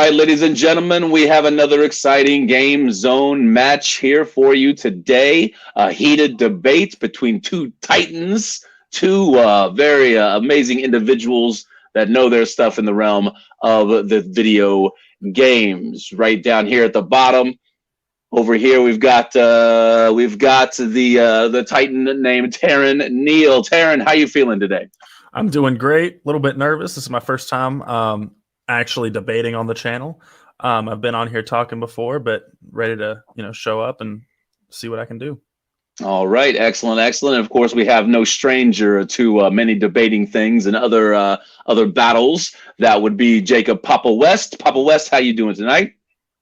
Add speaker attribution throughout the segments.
Speaker 1: right, ladies and gentlemen, we have another exciting Game Zone match here for you today. A heated debate between two titans, two very amazing individuals that know their stuff in the realm of the video games. Right down here at the bottom, over here we've got the Titan named Tarrin. Neel. Tarrin, how you feeling today?
Speaker 2: I'm doing great. A little bit nervous. This is my first time actually debating on the channel. I've been on here talking before, but ready to show up and see what I can do.
Speaker 1: All right, excellent, excellent. And of course, we have no stranger to many debating things and other battles. That would be Jacob Papa West. Papa West, how you doing tonight?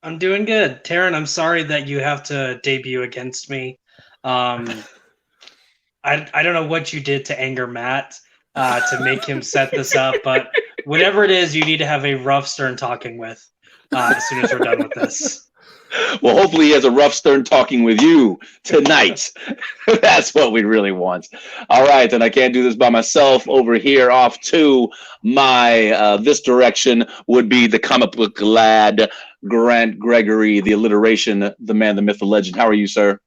Speaker 3: I'm doing good. Tarrin, I'm sorry that you have to debut against me. I don't know what you did to anger Matt to make him set this up, but whatever it is, you need to have a rough, stern talking with as soon as we're done with this.
Speaker 1: Well, hopefully he has a rough, stern talking with you tonight. That's what we really want. All right, and I can't do this by myself. Over here, off to my this direction would be the comic book lad, Grant Gregory, the alliteration, the man, the myth, the legend. How are you, sir?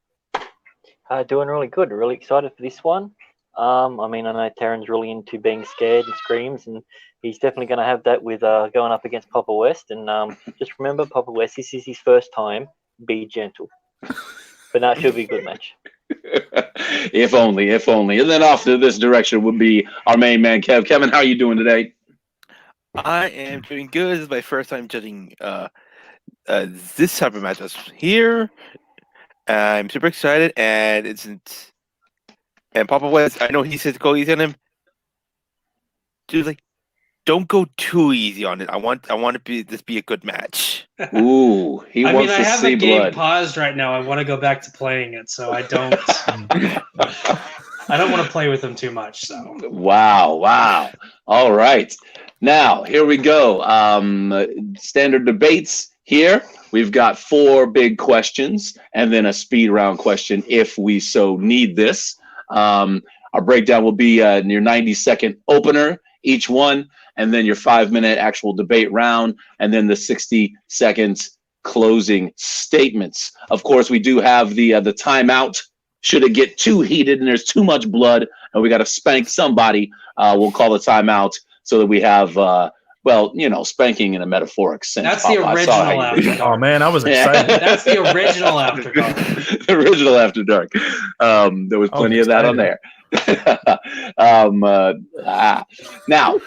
Speaker 4: Doing really good. Really excited for this one. I know Tarrin's really into being scared and screams, and he's definitely going to have that with going up against Papa West. And just remember, Papa West, this is his first time. Be gentle. But no, it should be a good match.
Speaker 1: If only, if only. And then off to this direction would be our main man, Kev. Kevin, how are you doing today?
Speaker 5: I am doing good. This is my first time judging this type of matches here. I'm super excited, and Papa West, I know he says go easy on him. Dude, don't go too easy on it. I want this be a good match.
Speaker 1: Ooh, he wants to see blood. I
Speaker 3: have the game paused right now. I want to go back to playing it, so I don't. I don't want to play with him too much. So.
Speaker 1: Wow. All right, now here we go. Standard debates here. We've got 4 big questions and then a speed round question if we so need this. Our breakdown will be your 90-second opener, each one, and then your 5-minute actual debate round, and then the 60 seconds closing statements. Of course, we do have the timeout. Should it get too heated and there's too much blood and we got to spank somebody, we'll call the timeout so that we have spanking in a metaphoric sense.
Speaker 3: That's the original After Dark.
Speaker 2: Oh man, I was excited.
Speaker 3: That's the original After Dark.
Speaker 1: The original After Dark. There was plenty of that on there. Now,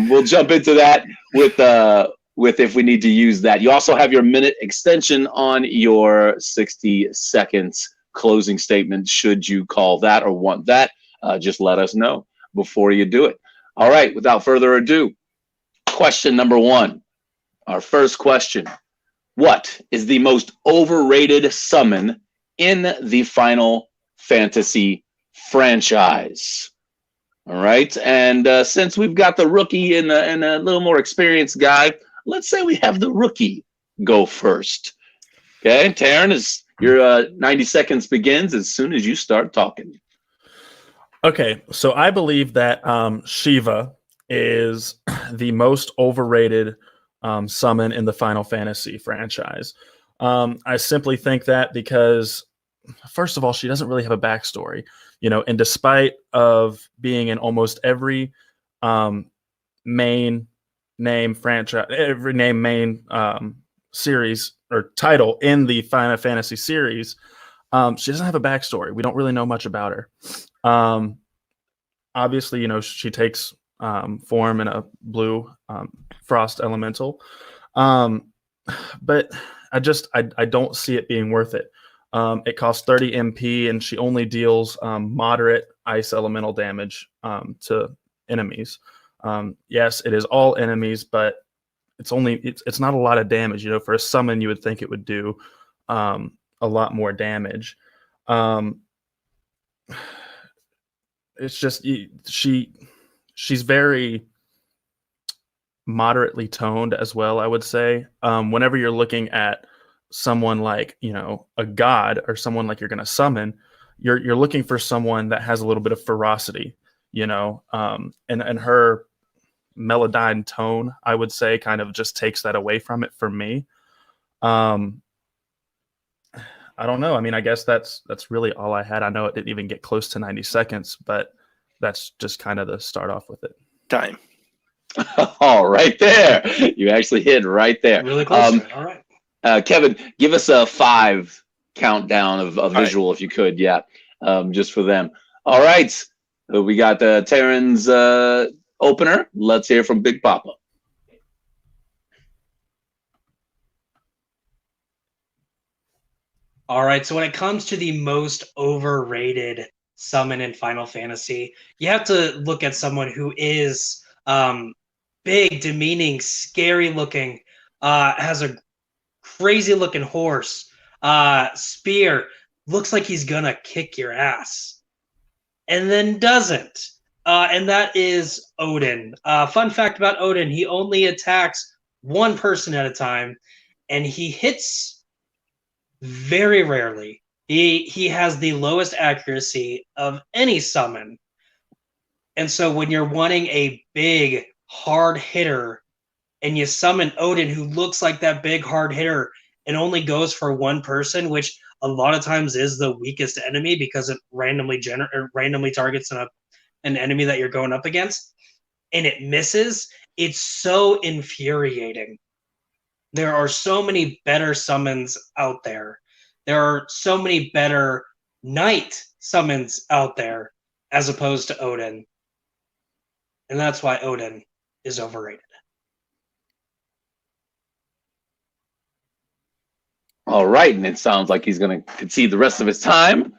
Speaker 1: we'll jump into that with if we need to use that. You also have your minute extension on your 60 seconds closing statement. Should you call that or want that, just let us know before you do it. All right, without further ado, question number 1. Our first question. What is the most overrated summon in the Final Fantasy franchise? All right, and since we've got the rookie and a little more experienced guy, let's say we have the rookie go first. Okay, Tarrin, your 90 seconds begins as soon as you start talking.
Speaker 2: Okay, so I believe that Shiva is the most overrated summon in the Final Fantasy franchise. I simply think that because, first of all, she doesn't really have a backstory, and despite of being in almost every main name franchise, every main series or title in the Final Fantasy series, she doesn't have a backstory. We don't really know much about her. Obviously, she takes form in a blue frost elemental, but I don't see it being worth it. It costs 30 MP and she only deals moderate ice elemental damage to enemies. Yes, it is all enemies, but it's not a lot of damage. For a summon you would think it would do a lot more damage. It's just she's very moderately toned as well, I would say. Whenever you're looking at someone like, a god or someone like you're going to summon, you're looking for someone that has a little bit of ferocity, and her Melodyne tone, I would say, kind of just takes that away from it for me. I don't know. I mean, I guess that's really all I had. I know it didn't even get close to 90 seconds, but that's just kind of the start off with it.
Speaker 5: Time.
Speaker 1: Oh, right there. You actually hit right there.
Speaker 3: Really close to it. All right.
Speaker 1: Kevin, give us a 5 countdown of visual if you could. Yeah, just for them. All right. We got Tarrin's opener. Let's hear from Big Papa.
Speaker 3: All right, so when it comes to the most overrated summon in Final Fantasy, you have to look at someone who is big, demeaning, scary looking, has a crazy looking horse, spear, looks like he's gonna kick your ass, and then doesn't. And that is Odin. Fun fact about Odin, he only attacks one person at a time, and he hits very rarely. He has the lowest accuracy of any summon. And so when you're wanting a big, hard hitter, and you summon Odin, who looks like that big, hard hitter, and only goes for one person, which a lot of times is the weakest enemy because it randomly targets an enemy that you're going up against, and it misses, it's so infuriating. There are so many better summons out there. There are so many better knight summons out there as opposed to Odin. And that's why Odin is overrated.
Speaker 1: All right, and it sounds like he's going to concede the rest of his time.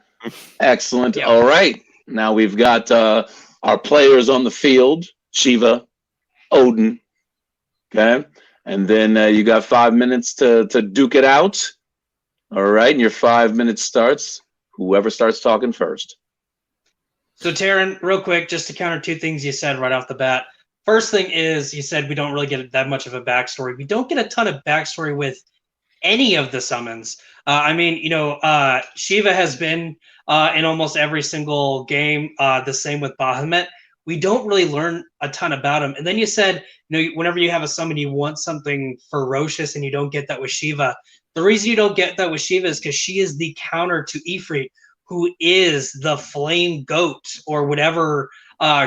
Speaker 1: Excellent.
Speaker 3: Yep.
Speaker 1: All right, now we've got our players on the field, Shiva, Odin, okay? And then you got 5 minutes to duke it out. All right, and your 5 minutes starts. Whoever starts talking first.
Speaker 3: So, Tarrin, real quick, just to counter 2 things you said right off the bat. First thing is, you said we don't really get that much of a backstory. We don't get a ton of backstory with any of the summons. I mean, Shiva has been in almost every single game, the same with Bahamut. We don't really learn a ton about him. And then you said, whenever you have a summon, you want something ferocious, and you don't get that with Shiva. The reason you don't get that with Shiva is because she is the counter to Ifrit, who is the flame goat or whatever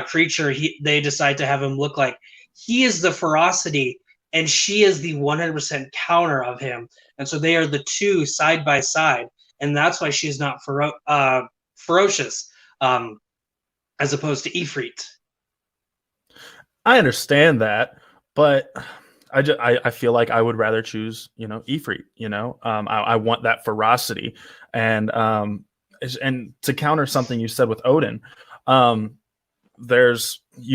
Speaker 3: creature they decide to have him look like. He is the ferocity, and she is the 100% counter of him. And so they are the two side by side. And that's why she's not ferocious as opposed to Ifrit.
Speaker 2: I understand that, but I feel like I would rather choose, Ifrit, I want that ferocity. And to counter something you said with Odin, you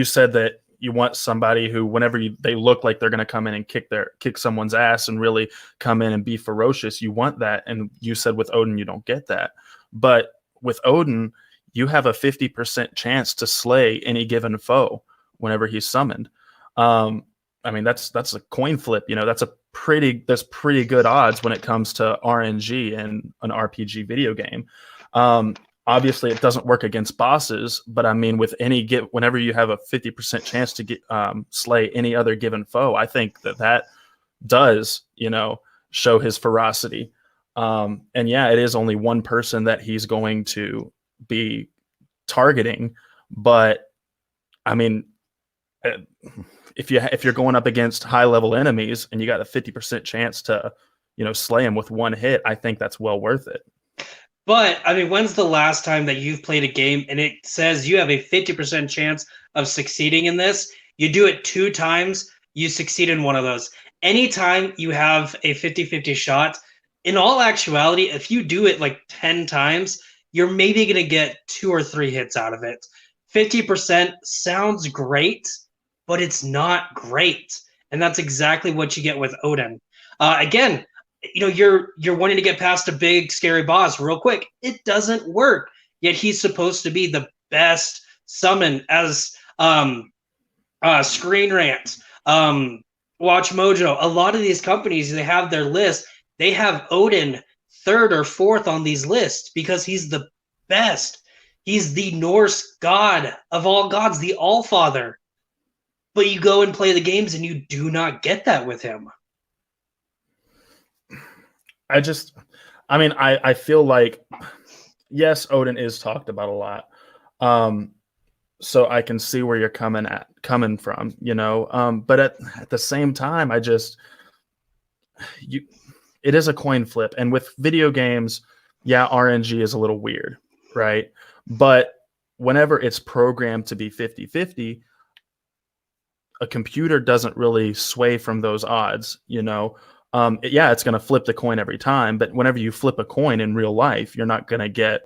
Speaker 2: said that you want somebody who, whenever they look like they're going to come in and kick someone's ass and really come in and be ferocious, you want that. And you said with Odin, you don't get that. But with Odin, you have a 50% chance to slay any given foe whenever he's summoned. I mean, that's a coin flip. That's pretty good odds when it comes to RNG in an RPG video game. Obviously, it doesn't work against bosses, but I mean, whenever you have a 50% chance to slay any other given foe, I think that does, show his ferocity. And yeah, it is only one person that he's going to be targeting, but I mean, if you're going up against high level enemies and you got a 50% chance to, slay him with one hit, I think that's well worth it.
Speaker 3: But, I mean, when's the last time that you've played a game and it says you have a 50% chance of succeeding in this? You do it 2 times, you succeed in one of those. Anytime you have a 50-50 shot, in all actuality, if you do it like 10 times, you're maybe going to get 2 or 3 hits out of it. 50% sounds great, but it's not great. And that's exactly what you get with Odin. Again, you're wanting to get past a big scary boss real quick. It doesn't work. Yet he's supposed to be the best summon as Screen Rant, Watch Mojo. A lot of these companies, they have their list. They have Odin 3rd or 4th on these lists because he's the best. He's the Norse god of all gods, the Allfather. but you go and play the games and you do not get that with him.
Speaker 2: I feel like, yes, Odin is talked about a lot. So I can see where you're coming from, but at the same time, it is a coin flip. And with video games, yeah, RNG is a little weird, right? But whenever it's programmed to be 50-50, a computer doesn't really sway from those odds, it's going to flip the coin every time. But whenever you flip a coin in real life, you're not going to get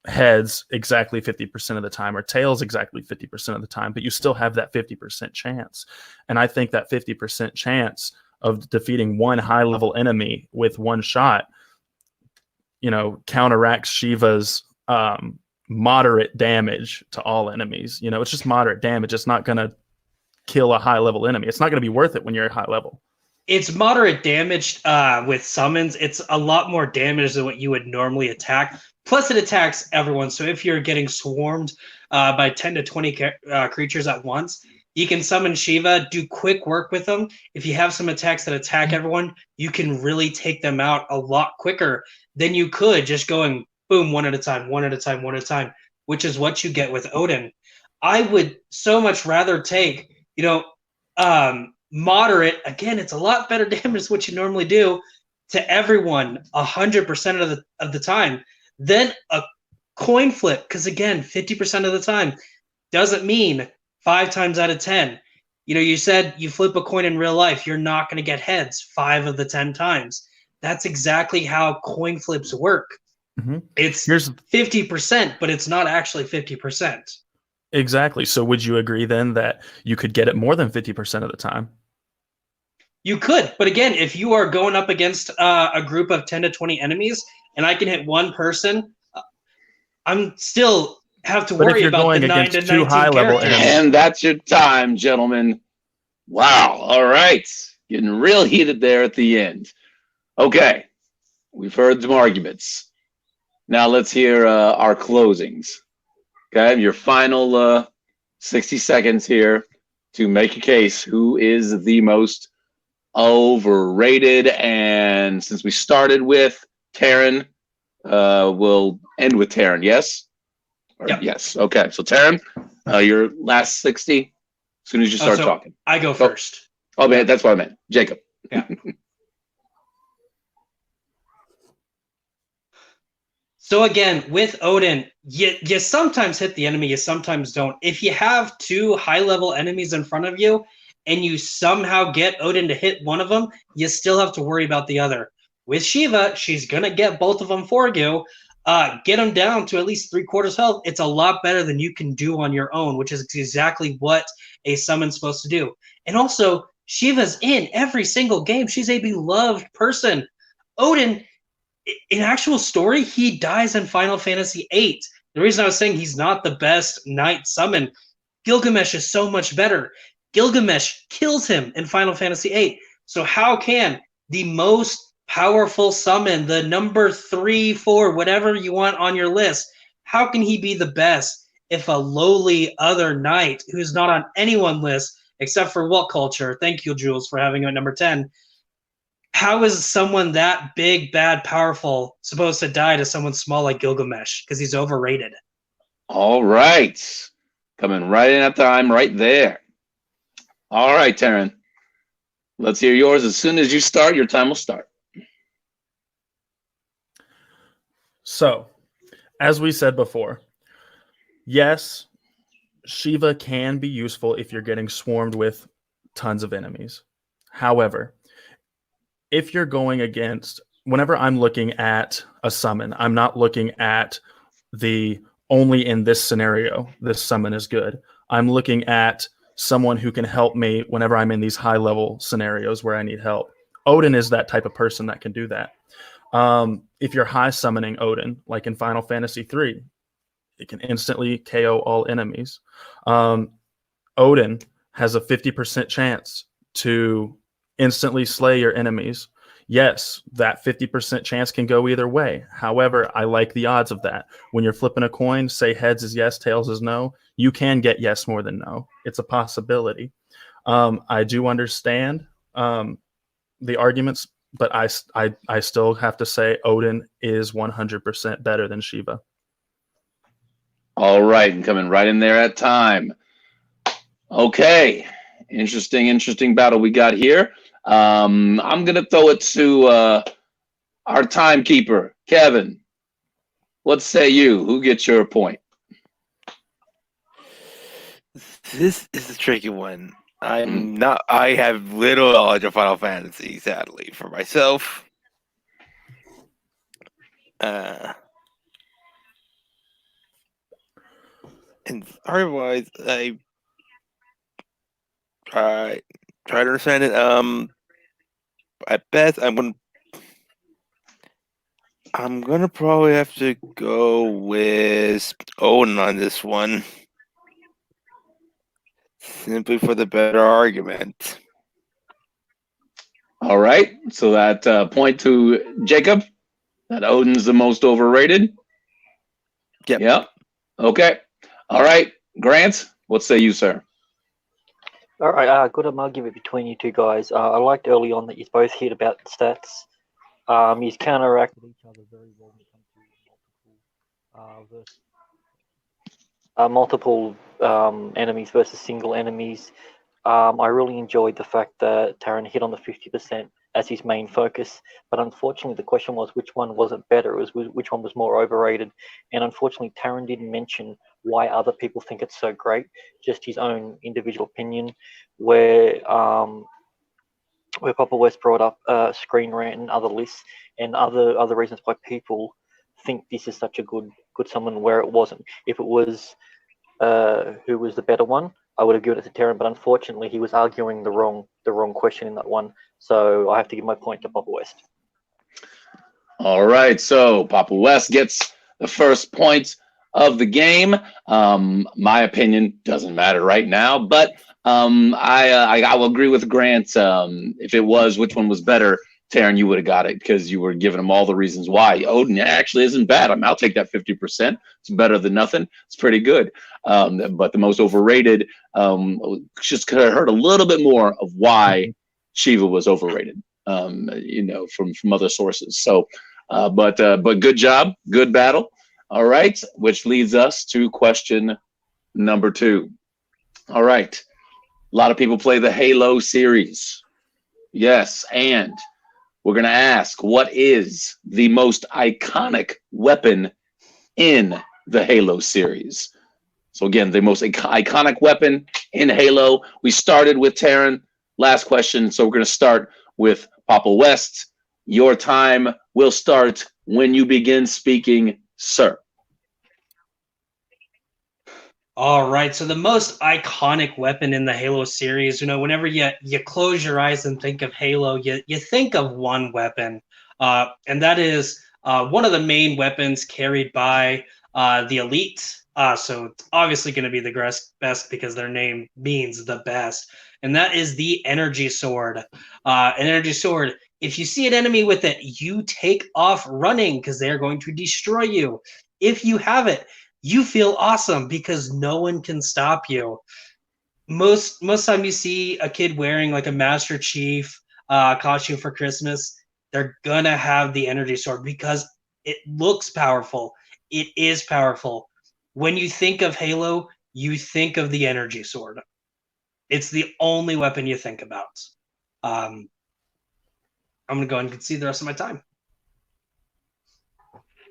Speaker 2: heads exactly 50% of the time or tails exactly 50% of the time, but you still have that 50% chance. And I think that 50% chance of defeating one high level enemy with one shot, counteracts Shiva's moderate damage to all enemies. It's just moderate damage. It's not going to kill a high level enemy. It's not going to be worth it when you're at high level.
Speaker 3: It's moderate damage with summons. It's a lot more damage than what you would normally attack. Plus, it attacks everyone. So if you're getting swarmed by 10 to 20 creatures at once, you can summon Shiva, do quick work with them. If you have some attacks that attack everyone, you can really take them out a lot quicker than you could just going boom, one at a time, which is what you get with Odin. I would so much rather take, moderate, again, it's a lot better damage than what you normally do to everyone 100% of the time than a coin flip. Because again, 50% of the time doesn't mean 5 times out of 10. You said you flip a coin in real life, you're not going to get heads 5 of the 10 times. That's exactly how coin flips work. Mm-hmm. It's 50%, but it's not actually 50%.
Speaker 2: Exactly. So would you agree then that you could get it more than 50% of the time?
Speaker 3: You could, but again, if you are going up against a group of 10 to 20 enemies and I can hit one person, I'm still have to worry about the 9 to 19 characters.
Speaker 1: And that's your time, gentlemen. Wow. All right. Getting real heated there at the end. Okay. We've heard some arguments. Now let's hear our closings. Okay. Your final 60 seconds here to make a case. Who is the most overrated? And since we started with Tarrin, we'll end with Tarrin. Yes?
Speaker 3: Yep.
Speaker 1: Yes. Okay. So Tarrin, your last 60 as soon as you start talking.
Speaker 3: I go first.
Speaker 1: Oh man, that's what I meant. Jacob.
Speaker 3: Yeah. So again, with Odin, you sometimes hit the enemy, you sometimes don't. If you have 2 high-level enemies in front of you and you somehow get Odin to hit one of them, you still have to worry about the other. With Shiva, she's going to get both of them for you. Get them down to at least 3/4 health. It's a lot better than you can do on your own, which is exactly what a summon's supposed to do. And also, Shiva's in every single game. She's a beloved person. Odin, in actual story, he dies in Final Fantasy VIII. The reason I was saying he's not the best knight summon, Gilgamesh is so much better. Gilgamesh kills him in Final Fantasy VIII. So how can the most powerful summon, the number 3, 4, whatever you want on your list, how can he be the best if a lowly other knight who's not on anyone's list except for What Culture, thank you, Jules, for having him at number 10, how is someone that big, bad, powerful supposed to die to someone small like Gilgamesh? Because he's overrated.
Speaker 1: All right. Coming right in at time, right there. All right, Tarrin. Let's hear yours. As soon as you start, your time will start.
Speaker 2: So, as we said before, yes, Shiva can be useful if you're getting swarmed with tons of enemies. However, if you're going against, whenever I'm looking at a summon, I'm not looking at the only in this scenario, this summon is good. I'm looking at someone who can help me whenever I'm in these high level scenarios where I need help. Odin is that type of person that can do that. If you're high summoning Odin, like in Final Fantasy III, it can instantly KO all enemies. Odin has a 50% chance to instantly slay your enemies. yes, that 50% chance can go either way. However, I like the odds of that. When you're flipping a coin, say heads is yes, tails is no, you can get yes more than no. It's a possibility. I do understand the arguments, but I still have to say Odin is 100% better than Shiva.
Speaker 1: All right, and coming right in there at time. Okay, interesting battle we got here. I'm gonna throw it to our timekeeper, Kevin. What say you? Who gets your point?
Speaker 5: This is a tricky one. I have little knowledge of Final Fantasy, sadly, for myself. And otherwise, I try to understand it. At best, I'm gonna probably have to go with Odin on this one, simply for the better argument.
Speaker 1: All right, so that point to Jacob, that Odin's the most overrated.
Speaker 5: Yep.
Speaker 1: Okay. All right, Grant, what say you, sir?
Speaker 4: All right, good argument between you two guys. I liked early on that you both hit about the stats. You counteracted each other very well when it comes to multiple enemies versus single enemies. I really enjoyed the fact that Tarrin hit on the 50% as his main focus, but unfortunately the question was which one wasn't better. It was which one was more overrated, and unfortunately Tarrin didn't mention why other people think it's so great, just his own individual opinion, where Papa West brought up Screen Rant and other lists and other reasons why people think this is such a good summon where it wasn't. If it was who was the better one, I would have given it to Tarrin, but unfortunately he was arguing the wrong question in that one, so I have to give my point to Papa West.
Speaker 1: All right, so Papa West gets the first point of the game. My opinion doesn't matter right now, but I will agree with Grant. If it was which one was better, Tarrin, you would have got it because you were giving him all the reasons why. Odin actually isn't bad. I'll take that 50%. It's better than nothing. It's pretty good. But the most overrated, just could have heard a little bit more of why Shiva was overrated. From other sources. So, but good job, good battle. All right, which leads us to question number 2. All right, a lot of people play the Halo series. Yes, and we're going to ask, what is the most iconic weapon in the Halo series? So again, the most iconic weapon in Halo. We started with Tarrin. Last question, so we're going to start with Papa West. Your time will start when you begin speaking, sir.
Speaker 3: All right, so the most iconic weapon in the Halo series, whenever you close your eyes and think of Halo, you think of one weapon, and that is one of the main weapons carried by the Elite. So it's obviously going to be the best because their name means the best, and that is the Energy Sword. An Energy Sword, if you see an enemy with it, you take off running because they're going to destroy you. If you have it, you feel awesome because no one can stop you. Most time you see a kid wearing like a Master Chief costume for Christmas, they're gonna have the Energy Sword because it looks powerful. It is powerful. When you think of Halo, you think of the Energy Sword. It's the only weapon you think about. I'm gonna go and concede the rest of my time.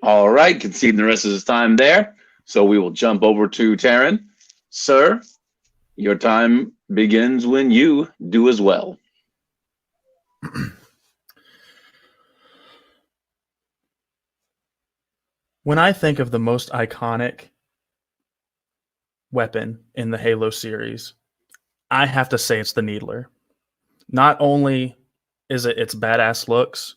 Speaker 1: All right, conceding the rest of his time there. So we will jump over to Tarrin. Sir, your time begins when you do as well.
Speaker 2: When I think of the most iconic weapon in the Halo series, I have to say it's the Needler. Not only is it its badass looks,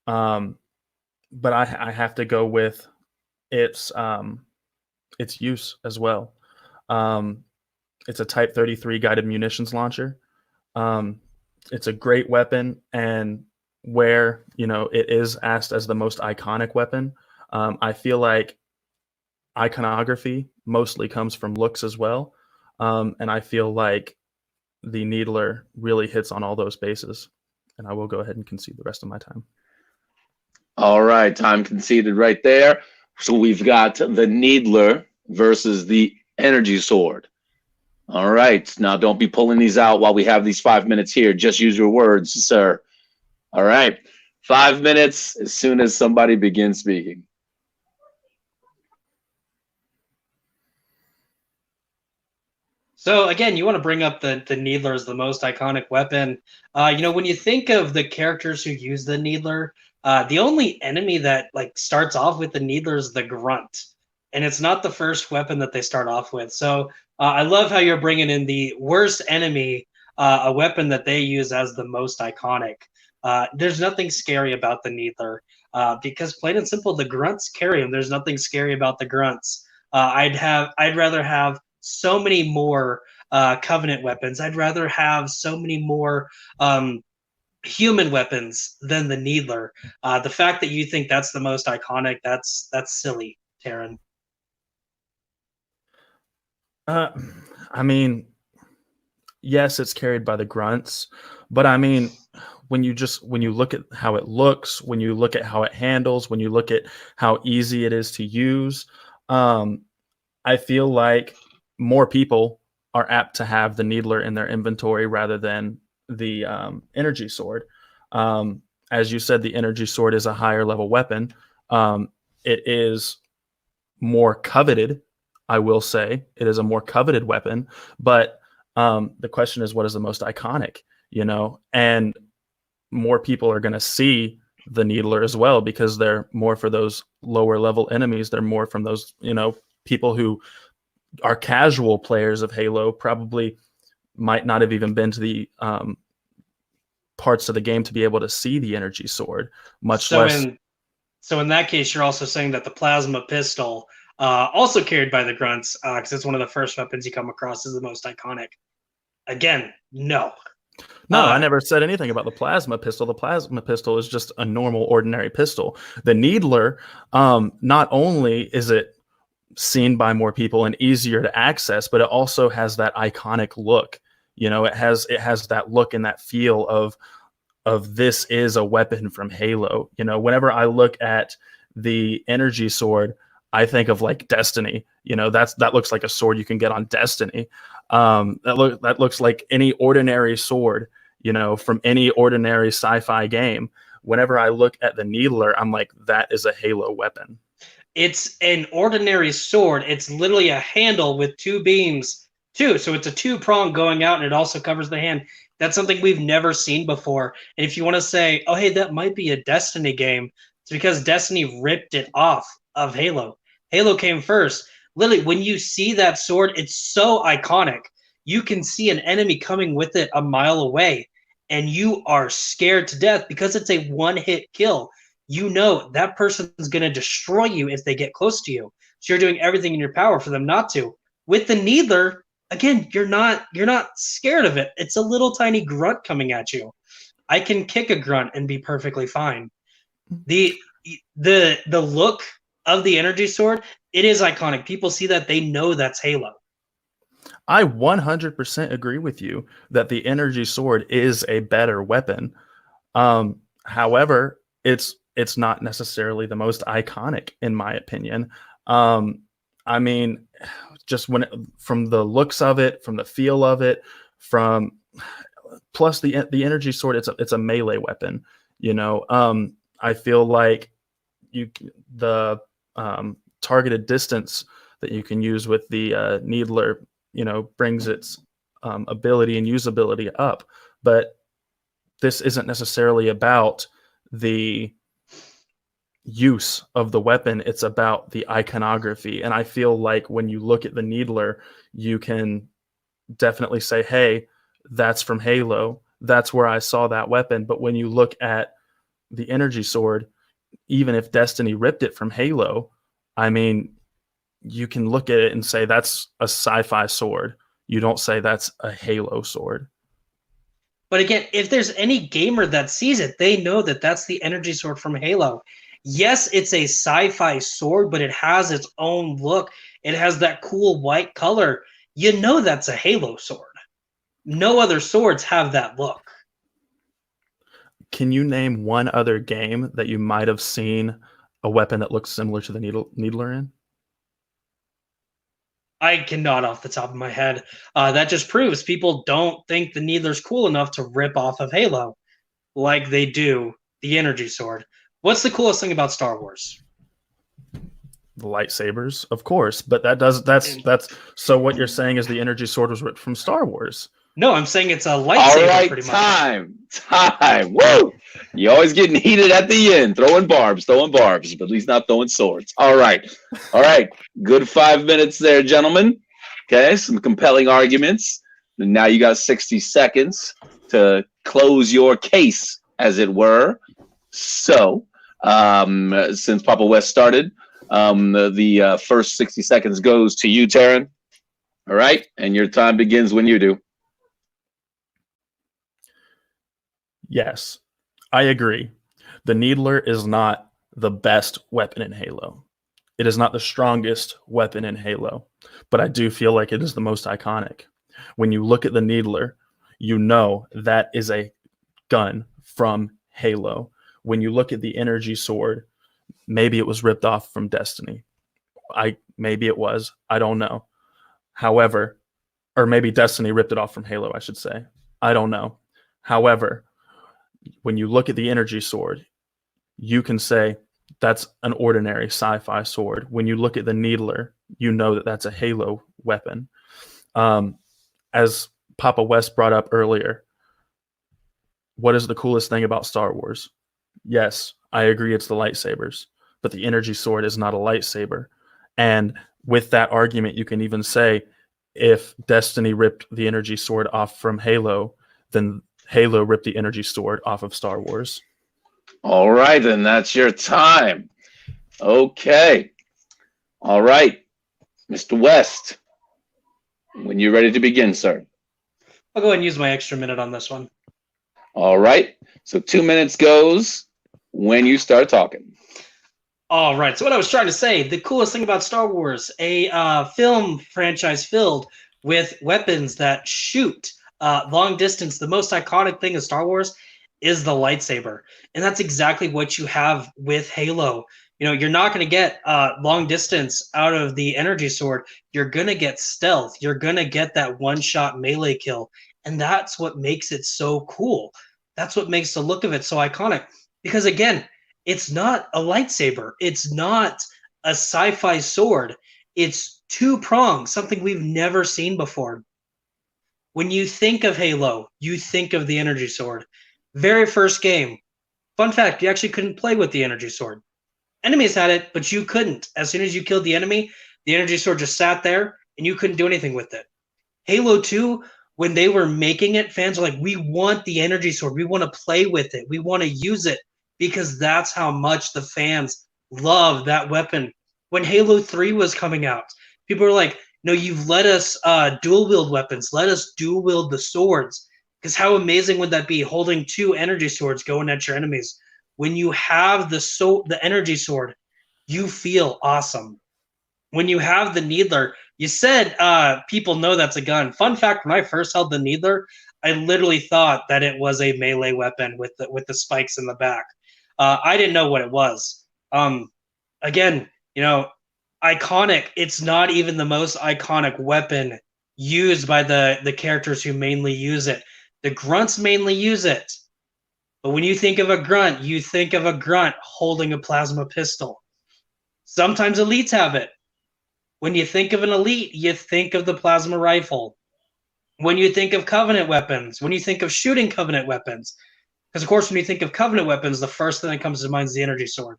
Speaker 2: but I have to go with its use as well. It's a Type 33 guided munitions launcher. It's a great weapon, and where, you know, it is asked as the most iconic weapon, I feel like iconography mostly comes from looks as well. And I feel like the Needler really hits on all those bases. And I will go ahead and concede the rest of my time.
Speaker 1: All right, time conceded right there. So we've got the Needler versus the Energy Sword. All right, now don't be pulling these out while we have these 5 minutes here. Just use your words, sir. All right, 5 minutes as soon as somebody begins speaking.
Speaker 3: So again, you want to bring up the Needler as the most iconic weapon. You know, when you think of the characters who use the Needler, the only enemy that like starts off with the Needler is the Grunt, and it's not the first weapon that they start off with. So I love how you're bringing in the worst enemy, a weapon that they use as the most iconic. There's nothing scary about the Needler because plain and simple, the Grunts carry him. There's nothing scary about the Grunts. I'd rather have so many more Covenant weapons. I'd rather have so many more human weapons than the Needler. The fact that you think that's the most iconic, that's silly, Tarrin.
Speaker 2: I mean, yes, it's carried by the Grunts, but I mean, when you look at how it looks, when you look at how it handles, when you look at how easy it is to use, I feel like more people are apt to have the Needler in their inventory rather than the Energy Sword. As you said, the Energy Sword is a higher level weapon. It is more coveted, I will say. It is a more coveted weapon, but the question is, what is the most iconic, you know? And more people are going to see the Needler as well because they're more for those lower level enemies. They're more from those, you know, people who are casual players of Halo, probably might not have even been to the parts of the game to be able to see the Energy Sword, much less.
Speaker 3: So in that case, you're also saying that the plasma pistol, also carried by the Grunts, because it's one of the first weapons you come across, is the most iconic. Again, no.
Speaker 2: No, I never said anything about the plasma pistol. The plasma pistol is just a normal, ordinary pistol. The Needler, not only is it seen by more people and easier to access, but it also has that iconic look. You know, it has that look and that feel of this is a weapon from Halo. You know, whenever I look at the Energy Sword, I think of like Destiny. You know, that looks like a sword you can get on Destiny. That looks like any ordinary sword, you know, from any ordinary sci-fi game. Whenever I look at the Needler, I'm like, that is a Halo weapon.
Speaker 3: It's an ordinary sword. It's literally a handle with two beams, too. So it's a two-prong going out, and it also covers the hand. That's something we've never seen before. And if you want to say, oh, hey, that might be a Destiny game, it's because Destiny ripped it off of Halo. Halo came first. Literally, when you see that sword, it's so iconic. You can see an enemy coming with it a mile away, and you are scared to death because it's a one-hit kill. You know that person's going to destroy you if they get close to you. So you're doing everything in your power for them not to. With the Needler, again, you're not scared of it. It's a little tiny grunt coming at you. I can kick a grunt and be perfectly fine. The look of the Energy Sword, it is iconic. People see that, they know that's Halo.
Speaker 2: I 100% agree with you that the Energy Sword is a better weapon. However, it's not necessarily the most iconic, in my opinion. I mean, just from the looks of it, from the feel of it, plus the Energy Sword, it's a melee weapon. You know, I feel like the targeted distance that you can use with the Needler, you know, brings its ability and usability up. But this isn't necessarily about the use of the weapon. It's about the iconography. And I feel like when you look at the Needler, you can definitely say, hey, that's from Halo. That's where I saw that weapon. But when you look at the Energy Sword, even if Destiny ripped it from Halo, I mean, you can look at it and say that's a sci-fi sword. You don't say that's a Halo sword.
Speaker 3: But again, if there's any gamer that sees it, they know that that's the energy sword from Halo. Yes, it's a sci-fi sword, but it has its own look. It has that cool white color. You know that's a Halo sword. No other swords have that look.
Speaker 2: Can you name one other game that you might have seen a weapon that looks similar to the Needler in?
Speaker 3: I cannot off the top of my head. That just proves people don't think the Needler's cool enough to rip off of Halo like they do the energy sword. What's the coolest thing about Star Wars?
Speaker 2: The lightsabers, of course, but that's so what you're saying is the energy sword was ripped from Star Wars.
Speaker 3: No, I'm saying it's a lightsaber.
Speaker 1: All right,
Speaker 3: pretty much.
Speaker 1: time. Woo! You always getting heated at the end, throwing barbs, but at least not throwing swords. All right. Good 5 minutes there, gentlemen. Okay, some compelling arguments. And now you got 60 seconds to close your case, as it were. So, since Papa West started, the first 60 seconds goes to you, Tarrin. All right, and your time begins when you do.
Speaker 2: Yes, I agree. The Needler is not the best weapon in Halo. It is not the strongest weapon in Halo, but I do feel like it is the most iconic. When you look at the Needler, you know that is a gun from Halo. When you look at the energy sword, maybe it was ripped off from Destiny. Maybe it was. I don't know. However, or maybe Destiny ripped it off from Halo, I should say. I don't know. However, when you look at the energy sword, you can say that's an ordinary sci-fi sword. When you look at the Needler, you know that that's a Halo weapon. As Papa West brought up earlier, what is the coolest thing about Star Wars? Yes, I agree it's the lightsabers, but the energy sword is not a lightsaber. And with that argument, you can even say if Destiny ripped the energy sword off from Halo, then Halo ripped the energy sword off of Star Wars.
Speaker 1: All right, then that's your time. Okay. All right, Mr. West, when you're ready to begin, sir.
Speaker 3: I'll go ahead and use my extra minute on this one.
Speaker 1: All right. So 2 minutes goes when you start talking.
Speaker 3: All right. So what I was trying to say, the coolest thing about Star Wars, a film franchise filled with weapons that shoot long distance. The most iconic thing of Star Wars is the lightsaber. And that's exactly what you have with Halo. You know, you're not going to get long distance out of the energy sword. You're going to get stealth. You're going to get that one-shot melee kill. And that's what makes it so cool. That's what makes the look of it so iconic. Because again, it's not a lightsaber. It's not a sci-fi sword. It's two prongs, something we've never seen before. When you think of Halo, you think of the energy sword. Very first game. Fun fact, you actually couldn't play with the energy sword. Enemies had it, but you couldn't. As soon as you killed the enemy, the energy sword just sat there, and you couldn't do anything with it. Halo 2, when they were making it, fans were like, we want the energy sword. We want to play with it. We want to use it, because that's how much the fans love that weapon. When Halo 3 was coming out, people were like, no, you've let us dual-wield weapons. Let us dual-wield the swords. Because how amazing would that be, holding two energy swords going at your enemies? When you have the energy sword, you feel awesome. When you have the Needler, you said people know that's a gun. Fun fact, when I first held the Needler, I literally thought that it was a melee weapon with the spikes in the back. I didn't know what it was. Again, you know, iconic. It's not even the most iconic weapon used by the characters who mainly use it. The grunts mainly use it. But when you think of a grunt, you think of a grunt holding a plasma pistol. Sometimes elites have it. When you think of an elite, you think of the plasma rifle. When you think of Covenant weapons, when you think of shooting Covenant weapons, because of course when you think of Covenant weapons, the first thing that comes to mind is the energy sword.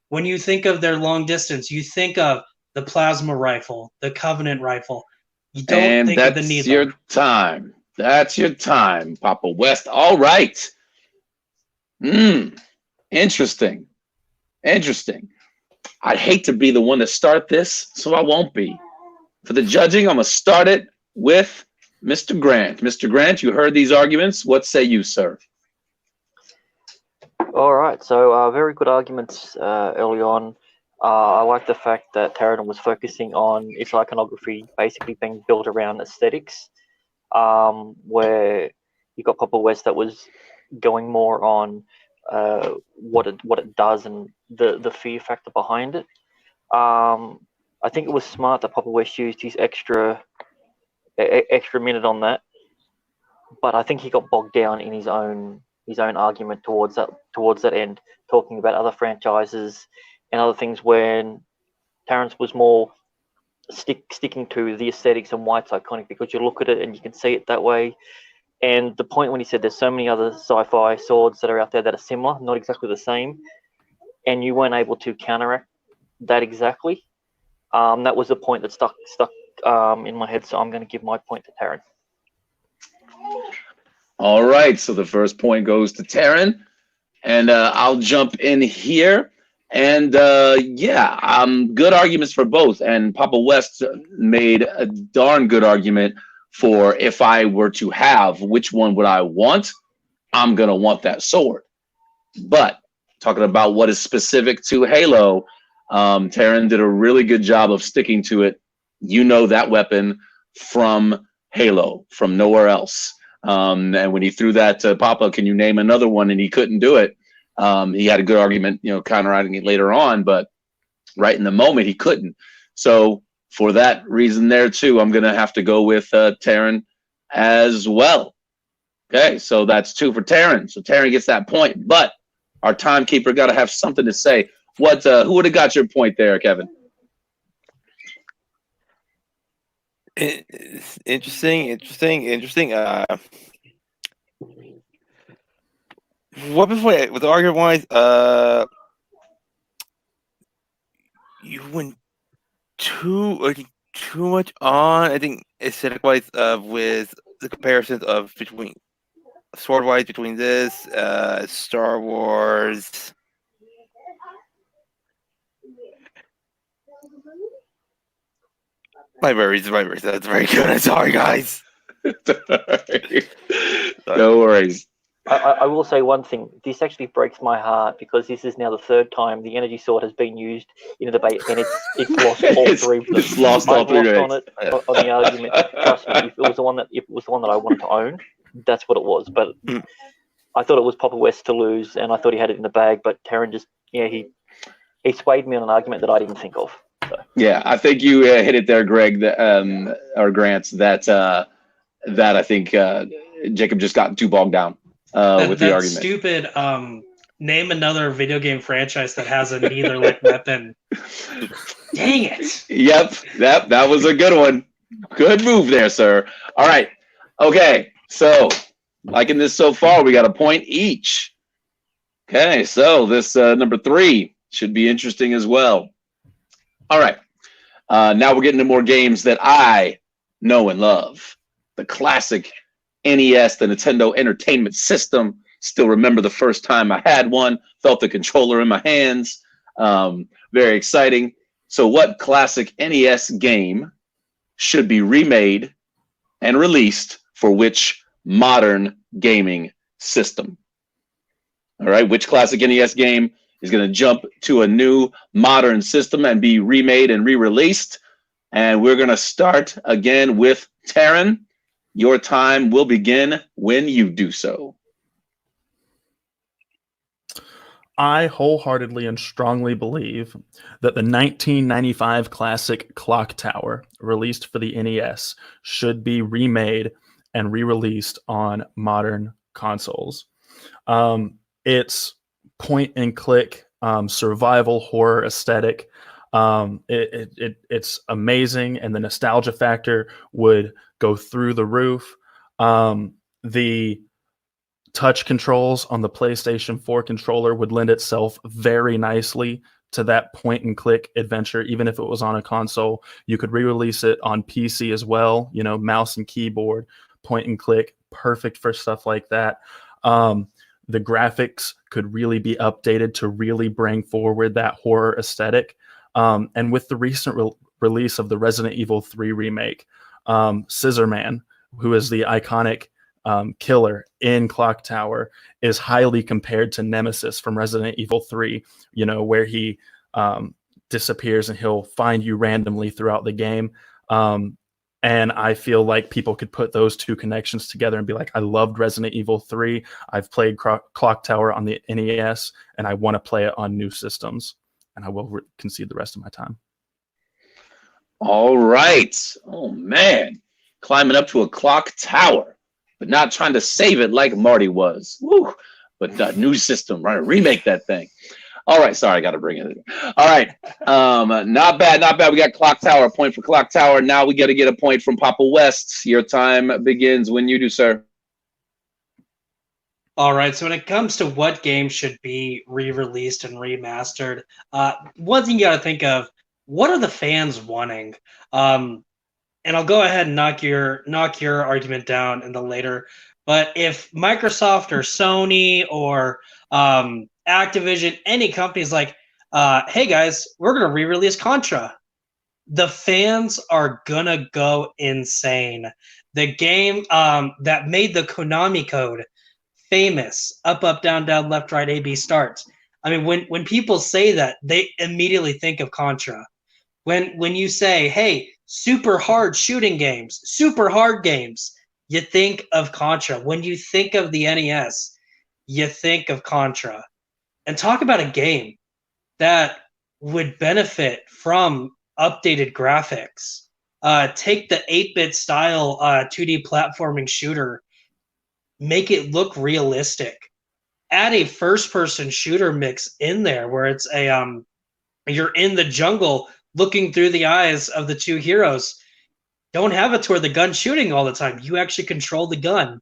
Speaker 3: When you think of their long distance, you think of the plasma rifle, the Covenant rifle. You don't think of the Needler.
Speaker 1: That's your time. That's your time, Papa West. All right. Interesting. I'd hate to be the one to start this, so I won't be. For the judging, I'm going to start it with Mr. Grant. Mr. Grant, you heard these arguments. What say you, sir?
Speaker 4: All right, so very good arguments early on. I like the fact that Tarrin was focusing on its iconography basically being built around aesthetics, where you got Papa West that was going more on what it does and the fear factor behind it. I think it was smart that Papa West used his extra minute on that, but I think he got bogged down in his own argument towards that end, talking about other franchises and other things when Terrence was more sticking to the aesthetics and why it's iconic because you look at it and you can see it that way. And the point when he said there's so many other sci-fi swords that are out there that are similar, not exactly the same, and you weren't able to counteract that exactly. That was the point that stuck in my head, so I'm going to give my point to Tarrin.
Speaker 1: All right, so the first point goes to Tarrin, and I'll jump in here. And good arguments for both. And Papa West made a darn good argument for if I were to have, which one would I want? I'm going to want that sword. But talking about what is specific to Halo, Tarrin did a really good job of sticking to it. You know that weapon from Halo, from nowhere else. And when he threw that to Papa, can you name another one? And he couldn't do it. He had a good argument, counteracting it later on, but right in the moment he couldn't. So for that reason there too, I'm going to have to go with Tarrin as well. Okay, so that's 2 for Tarrin. So Tarrin gets that point, but our timekeeper got to have something to say. Who would have got your point there, Kevin?
Speaker 5: Interesting. What before with the argument wise, you went too much on. I think aesthetic wise, with the comparisons of between sword wise between this Star Wars. My memories. That's very good. I'm sorry, guys.
Speaker 1: No worries.
Speaker 4: I will say one thing. This actually breaks my heart because this is now the 3rd time the energy sword has been used in a debate, and it's lost all 3 of them.
Speaker 1: It's lost all 3
Speaker 4: on it on the argument. Trust me, if it was the one that I wanted to own, that's what it was. But I thought it was Papa West to lose, and I thought he had it in the bag. But Tarrin just he swayed me on an argument that I didn't think of. So.
Speaker 1: Yeah, I think you hit it there, Greg, or Grant. That I think Jacob just got too bogged down with the argument.
Speaker 3: Stupid. Name another video game franchise that has a neither-like weapon. Dang it!
Speaker 1: Yep, that was a good one. Good move there, sir. All right, okay. So, liking this so far, we got a point each. Okay, so this number 3 should be interesting as well. All right, now we're getting to more games that I know and love. The classic NES, the Nintendo Entertainment System. Still remember the first time I had one, felt the controller in my hands. Very exciting. So what classic NES game should be remade and released for which modern gaming system? All right, which classic NES game is going to jump to a new modern system and be remade and re-released? And we're going to start again with Tarrin. Your time will begin when you do so.
Speaker 2: I wholeheartedly and strongly believe that the 1995 classic Clock Tower, released for the NES, should be remade and re-released on modern consoles. It's point-and-click survival horror aesthetic. It's amazing, and the nostalgia factor would go through the roof. The touch controls on the PlayStation 4 controller would lend itself very nicely to that point-and-click adventure, even if it was on a console. You could re-release it on PC as well, mouse and keyboard, point-and-click, perfect for stuff like that. The graphics could really be updated to really bring forward that horror aesthetic. And with the recent release of the Resident Evil 3 remake, Scissorman who is the iconic killer in Clock Tower, is highly compared to Nemesis from Resident Evil 3, where he disappears and he'll find you randomly throughout the game. And I feel like people could put those two connections together and be like, I loved Resident Evil 3. I've played Clock Tower on the NES, and I want to play it on new systems. And I will concede the rest of my time.
Speaker 1: All right. Oh, man. Climbing up to a Clock Tower, but not trying to save it like Marty was. Woo. But new system, right? Remake that thing. All right, sorry, I got to bring it in. All right, not bad, not bad. We got Clock Tower, a point for Clock Tower. Now we got to get a point from Papa West. Your time begins when you do, sir.
Speaker 3: All right, so when it comes to what game should be re-released and remastered, one thing you got to think of, what are the fans wanting? And I'll go ahead and knock your argument down in the later. But if Microsoft or Sony or Activision, any company's like, hey guys, we're going to re-release Contra, the fans are going to go insane. The game that made the Konami code famous, up, up, down, down, left, right, A, B, start. I mean, when people say that, they immediately think of Contra. When you say, hey, super hard shooting games, super hard games, you think of Contra. When you think of the NES, you think of Contra. And talk about a game that would benefit from updated graphics. Take the 8-bit style 2D platforming shooter, make it look realistic. Add a first-person shooter mix in there where it's you're in the jungle looking through the eyes of the two heroes. Don't have it to where the gun's shooting all the time. You actually control the gun.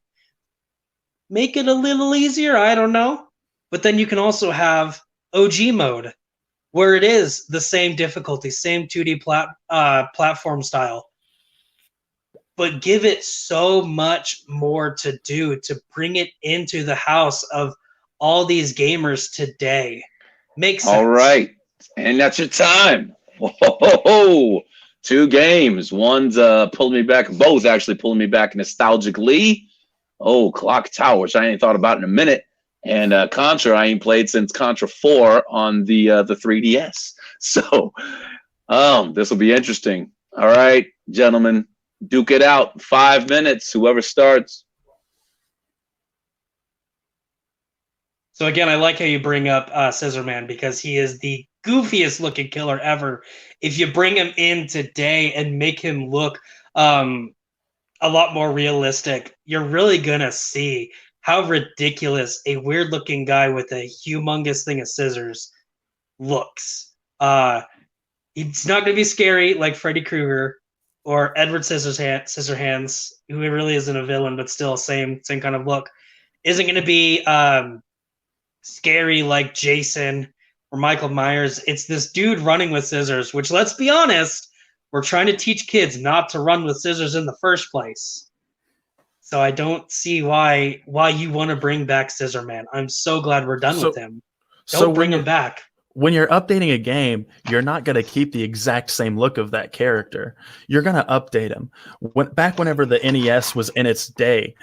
Speaker 3: Make it a little easier, I don't know. But then you can also have OG mode, where it is the same difficulty, same 2D platform style. But give it so much more to do to bring it into the house of all these gamers today. Makes sense.
Speaker 1: All right. And that's your time. Whoa. 2 games. One's pulling me back. Both actually pulling me back nostalgically. Oh, Clock Tower, which I ain't thought about in a minute. And Contra, I ain't played since Contra 4 on the 3DS. So this will be interesting. All right, gentlemen, duke it out. 5 minutes, whoever starts.
Speaker 3: So again, I like how you bring up Scissorman, because he is the goofiest looking killer ever. If you bring him in today and make him look a lot more realistic, you're really going to see how ridiculous a weird-looking guy with a humongous thing of scissors looks. It's not going to be scary like Freddy Krueger or Edward Scissorhands, who really isn't a villain, but still same kind of look. Isn't going to be scary like Jason or Michael Myers. It's this dude running with scissors, which, let's be honest, we're trying to teach kids not to run with scissors in the first place. So I don't see why you want to bring back Scissorman. I'm so glad we're done with him. Don't bring him back.
Speaker 2: When you're updating a game, you're not going to keep the exact same look of that character. You're going to update him. Whenever the NES was in its day,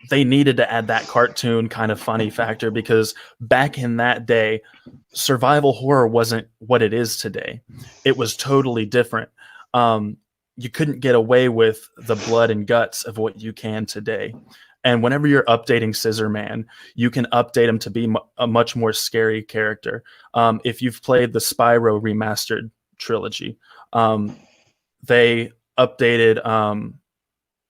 Speaker 2: they needed to add that cartoon kind of funny factor, because back in that day, survival horror wasn't what it is today. It was totally different. You couldn't get away with the blood and guts of what you can today. And whenever you're updating Scissorman, you can update him to be a much more scary character. If you've played the Spyro remastered trilogy, they updated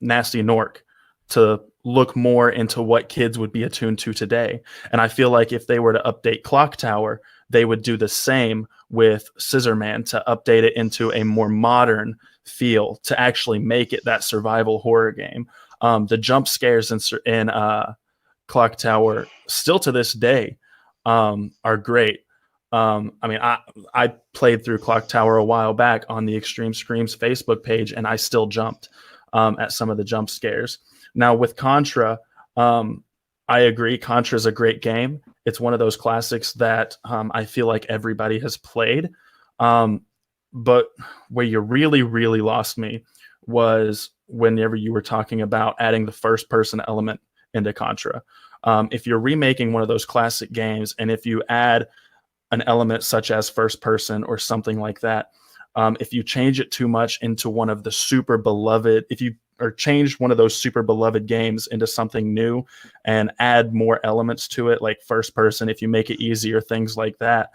Speaker 2: Nasty Nork to look more into what kids would be attuned to today. And I feel like if they were to update Clock Tower, they would do the same with Scissorman to update it into a more modern feel to actually make it that survival horror game. The jump scares in Clock Tower still to this day are great. I mean, I played through Clock Tower a while back on the Extreme Screams Facebook page, and I still jumped at some of the jump scares. Now with Contra, I agree. Contra is a great game. It's one of those classics that I feel like everybody has played. But where you really, really lost me was whenever you were talking about adding the first person element into Contra. If you're remaking one of those classic games, and if you add an element such as first person or something like that, if you change it too much into one of the super beloved, or change one of those super beloved games into something new and add more elements to it, like first person, if you make it easier, things like that,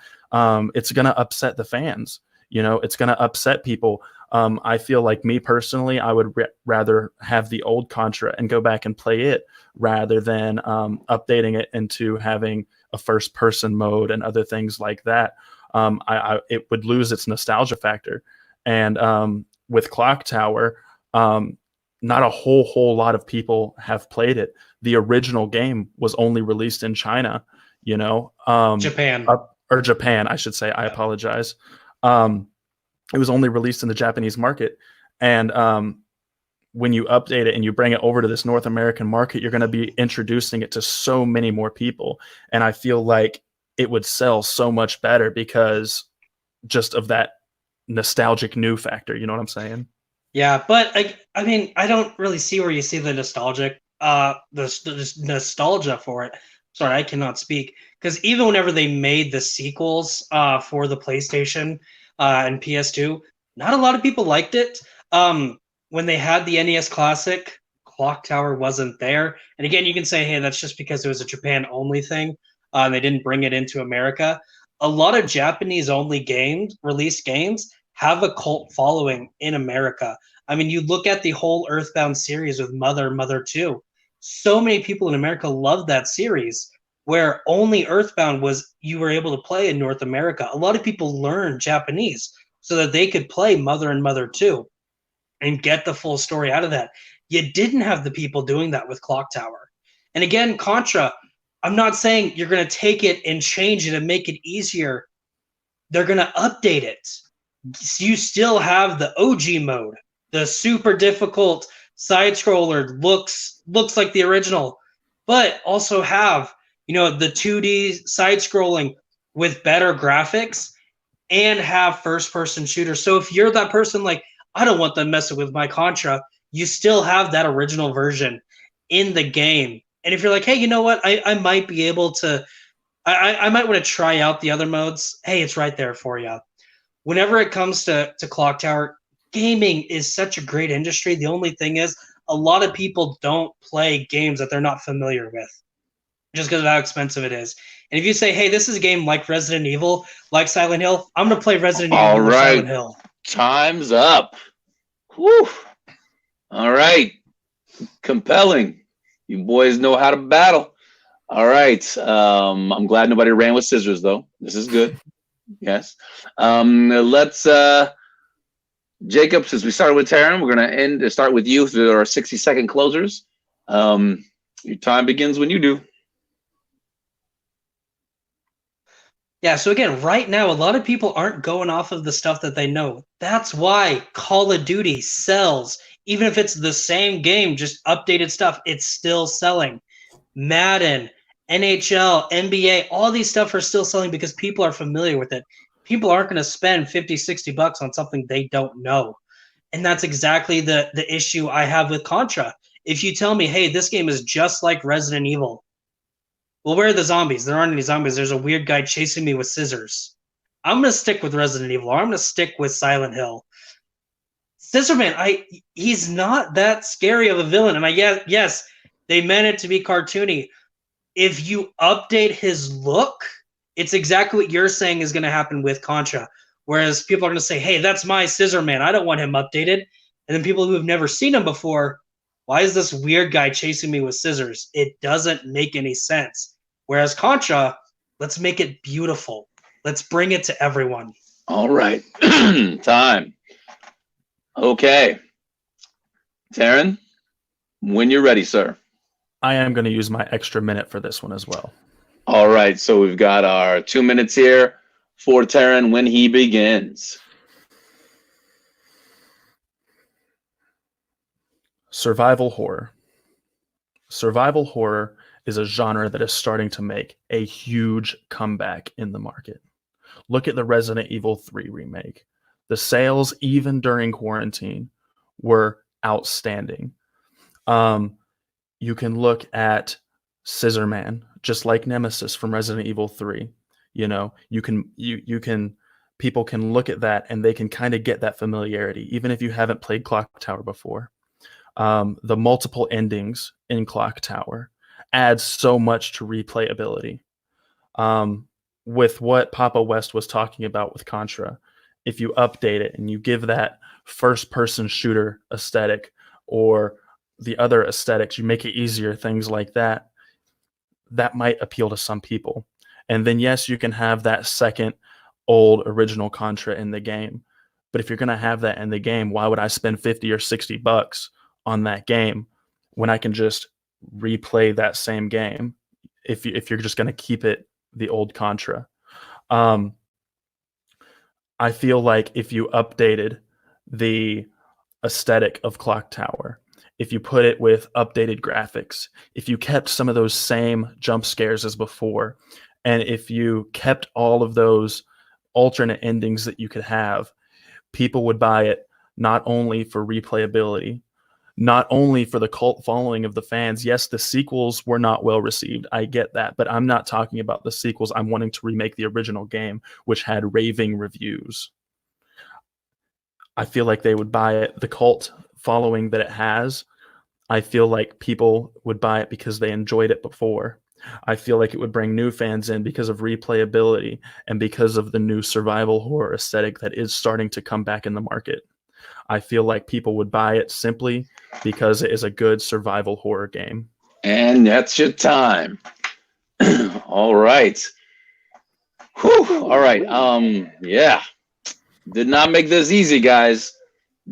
Speaker 2: it's going to upset the fans. It's going to upset people. I feel like, me personally, I would rather have the old Contra and go back and play it rather than updating it into having a first person mode and other things like that. It would lose its nostalgia factor. And with Clock Tower, not a whole lot of people have played it. The original game was only released in China,
Speaker 3: Japan.
Speaker 2: Or Japan, I should say. I apologize. It was only released in the Japanese market. And when you update it and you bring it over to this North American market, you're going to be introducing it to so many more people. And I feel like it would sell so much better because just of that nostalgic new factor. You know what I'm saying?
Speaker 3: Yeah, but I mean, I don't really see where you see the nostalgia for it. Sorry, I cannot speak. Because even whenever they made the sequels for the PlayStation and PS2, not a lot of people liked it. When they had the NES Classic, Clock Tower wasn't there. And again, you can say, hey, that's just because it was a Japan-only thing, and they didn't bring it into America. A lot of Japanese-only released games, have a cult following in America. I mean, you look at the whole Earthbound series with Mother 2. So many people in America love that series, where only Earthbound you were able to play in North America. A lot of people learned Japanese so that they could play Mother and Mother 2 and get the full story out of that. You didn't have the people doing that with Clock Tower. And again, Contra, I'm not saying you're going to take it and change it and make it easier. They're going to update it. You still have the OG mode, the super difficult side scroller looks like the original, but also have the 2D side scrolling with better graphics and have first person shooters. So if you're that person like, I don't want them messing with my Contra, you still have that original version in the game. And if you're like, hey, you know what, I might be able to, I might want to try out the other modes, hey, it's right there for you. Whenever it comes to Clock Tower, gaming is such a great industry. The only thing is, a lot of people don't play games that they're not familiar with just because of how expensive it is. And if you say, hey, this is a game like Resident Evil, like Silent Hill, I'm going to play Resident Evil or Silent Hill.
Speaker 1: Time's up. Whew. All right. Compelling. You boys know how to battle. All right. I'm glad nobody ran with scissors, though. This is good. Yes. Let's Jacob, since we started with Tarrin, we're gonna start with you through our 60-second closers. Your time begins when you do.
Speaker 3: Yeah, so again, right now, a lot of people aren't going off of the stuff that they know. That's why Call of Duty sells. Even if it's the same game, just updated stuff, it's still selling. Madden, NHL, NBA, all these stuff are still selling because people are familiar with it. People aren't going to spend $50-$60 on something they don't know. And that's exactly the issue I have with Contra. If you tell me, hey, this game is just like Resident Evil, well, where are the zombies? There aren't any zombies. There's a weird guy chasing me with scissors. I'm going to stick with Resident Evil, or I'm going to stick with Silent Hill. Scissorman, he's not that scary of a villain. And yes, they meant it to be cartoony. If you update his look, it's exactly what you're saying is going to happen with Contra. Whereas people are going to say, hey, that's my Scissorman. I don't want him updated. And then people who have never seen him before, why is this weird guy chasing me with scissors? It doesn't make any sense. Whereas Contra, let's make it beautiful. Let's bring it to everyone.
Speaker 1: All right. Time. Okay. Tarrin, when you're ready, sir.
Speaker 2: I am going to use my extra minute for this one as well.
Speaker 1: All right. So we've got our 2 minutes here for Tarrin when he begins.
Speaker 2: Survival horror. Survival horror is a genre that is starting to make a huge comeback in the market. Look at the Resident Evil 3 remake. The sales, even during quarantine, were outstanding. You can look at Scissor Man, just like Nemesis from Resident Evil 3. You know, you can people can look at that and they can kind of get that familiarity, even if you haven't played Clock Tower before. The multiple endings in Clock Tower adds so much to replayability. With what Papa West was talking about with Contra, if you update it and you give that first-person shooter aesthetic or the other aesthetics, you make it easier, things like that, that might appeal to some people. And then, yes, you can have that second old original Contra in the game. But if you're going to have that in the game, why would I spend 50 or 60 bucks on that game when I can just replay that same game if you're just going to keep it the old Contra? I feel like if you updated the aesthetic of Clock Tower, if you put it with updated graphics, if you kept some of those same jump scares as before, and if you kept all of those alternate endings that you could have, people would buy it not only for replayability, not only for the cult following of the fans. Yes, the sequels were not well received. I get that, but I'm not talking about the sequels. I'm wanting to remake the original game, which had raving reviews. I feel like they would buy it. The cult following that it has, I feel like people would buy it because they enjoyed it before. I feel like it would bring new fans in because of replayability and because of the new survival horror aesthetic that is starting to come back in the market. I feel like people would buy it simply because it is a good survival horror game.
Speaker 1: And that's your time. All right. Whew. All right. Yeah. Did not make this easy, guys.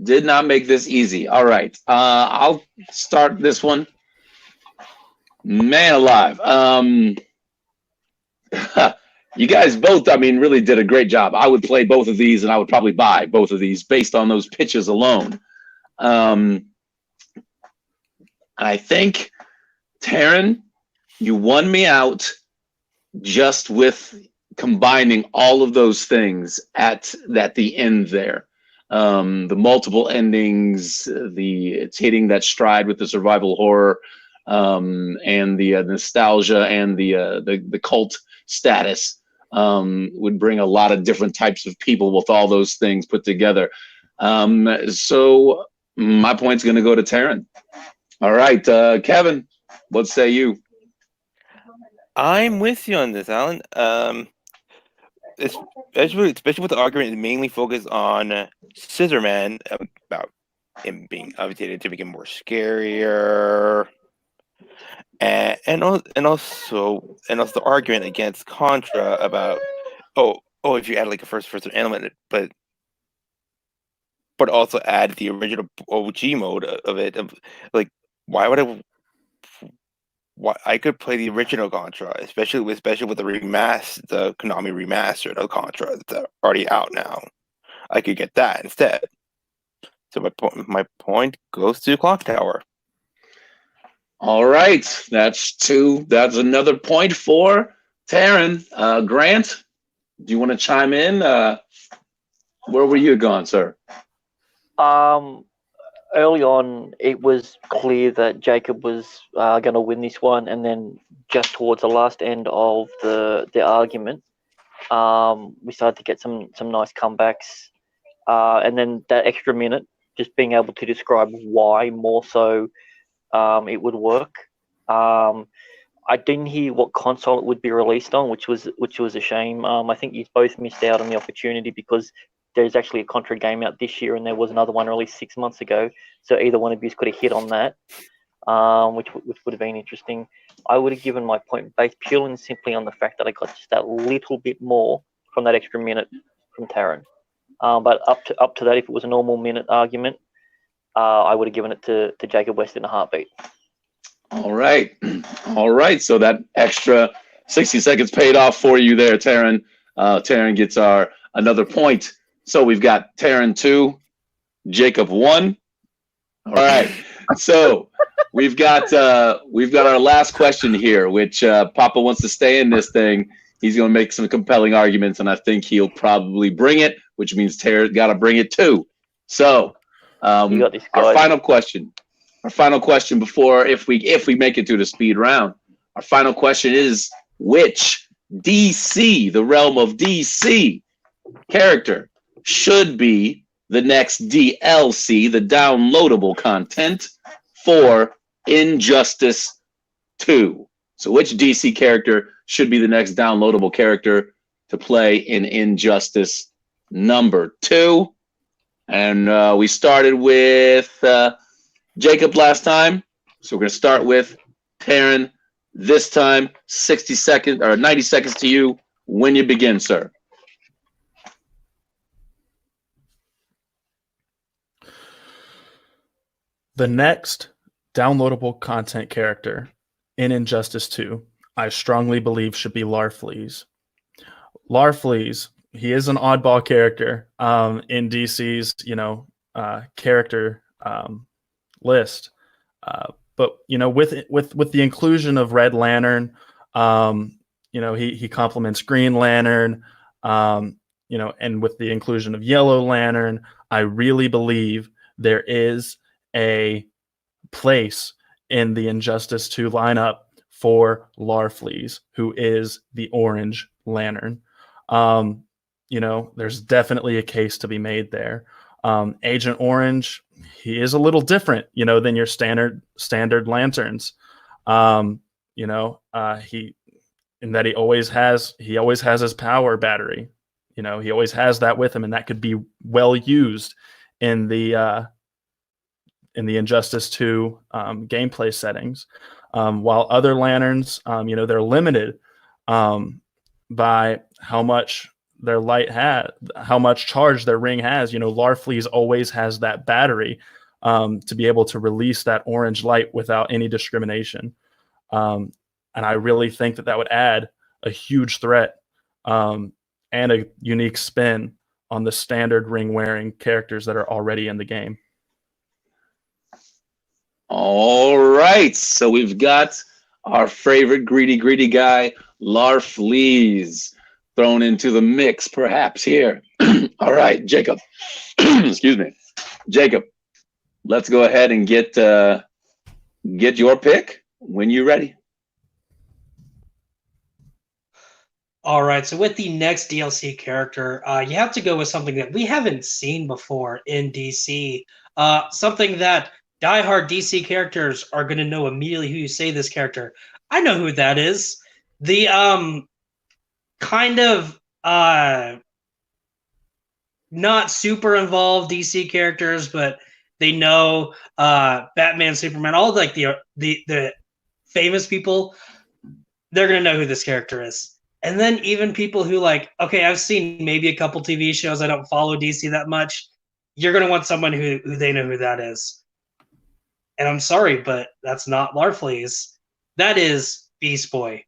Speaker 1: Did not make this easy. All right. I'll start this one. Man alive. You guys both, I mean, really did a great job. I would play both of these, and I would probably buy both of these based on those pitches alone. I think, Tarrin, you won me out just with combining all of those things at the end there. The multiple endings, it's hitting that stride with the survival horror, and the nostalgia and the cult status would bring a lot of different types of people with all those things put together. So my point's going to go to Tarrin. All right, Kevin, what say you?
Speaker 5: I'm with you on this, Alan. Especially with the argument mainly focused on Scissor Man about him being updated to make him more scarier, and also the argument against Contra about if you add like a first person element, but also add the original OG mode of it, like why would I could play the original Contra, especially with the the Konami remastered of Contra that's already out now. I could get that instead. So my point goes to Clock Tower.
Speaker 1: All right, that's two. That's another point for Tarrin. Grant, do you want to chime in? Where were you going, sir?
Speaker 4: Early on, it was clear that Jacob was going to win this one, and then just towards the last end of the argument, we started to get some nice comebacks, and then that extra minute, just being able to describe why more so it would work. I didn't hear what console it would be released on, which was a shame. I think you both missed out on the opportunity because there's actually a Contra game out this year, and there was another one released 6 months ago. So either one of you could have hit on that, which would have been interesting. I would have given my point based purely and simply on the fact that I got just that little bit more from that extra minute from Tarrin. But up to that, if it was a normal minute argument, I would have given it to Jacob West in a heartbeat.
Speaker 1: All right. All right. So that extra 60 seconds paid off for you there, Tarrin. Tarrin gets another point. So we've got Tarrin 2, Jacob 1. All right. So we've got our last question here, which Papa wants to stay in this thing. He's going to make some compelling arguments, and I think he'll probably bring it, which means Tarrin got to bring it too. So
Speaker 4: You got this,
Speaker 1: Our
Speaker 4: guys.
Speaker 1: final question. Our final question before, if we make it through the speed round, our final question is, which DC, the realm of DC character, should be the next DLC, the downloadable content for Injustice 2? So which DC character should be the next downloadable character to play in Injustice number 2? And we started with Jacob last time, so we're going to start with Tarrin this time. 60 seconds or 90 seconds to you when you begin, sir.
Speaker 2: The next downloadable content character in Injustice 2, I strongly believe should be Larfleeze. Larfleeze, he is an oddball character in DC's, character list. But with the inclusion of Red Lantern, he complements Green Lantern, and with the inclusion of Yellow Lantern, I really believe there is a place in the Injustice 2 lineup for Larfleeze, who is the Orange Lantern. There's definitely a case to be made there. Agent Orange, he is a little different, than your standard lanterns. He in that he always has his power battery. He always has that with him, and that could be well used in the Injustice 2 gameplay settings. While other lanterns, they're limited by how much their light how much charge their ring has. Larfleeze always has that battery to be able to release that orange light without any discrimination. And I really think that would add a huge threat and a unique spin on the standard ring wearing characters that are already in the game.
Speaker 1: All right, so we've got our favorite greedy guy, Larfleeze, thrown into the mix, perhaps here. All right, Jacob. Excuse me, Jacob. Let's go ahead and get your pick when you're ready.
Speaker 3: All right, so with the next DLC character, you have to go with something that we haven't seen before in DC. Something that diehard DC characters are going to know immediately who you say this character. I know who that is. The kind of not super involved DC characters, but they know Batman, Superman, all like the famous people. They're going to know who this character is. And then even people who okay, I've seen maybe a couple TV shows. I don't follow DC that much. You're going to want someone who they know who that is. And I'm sorry, but that's not Larfleeze. That is Beast Boy,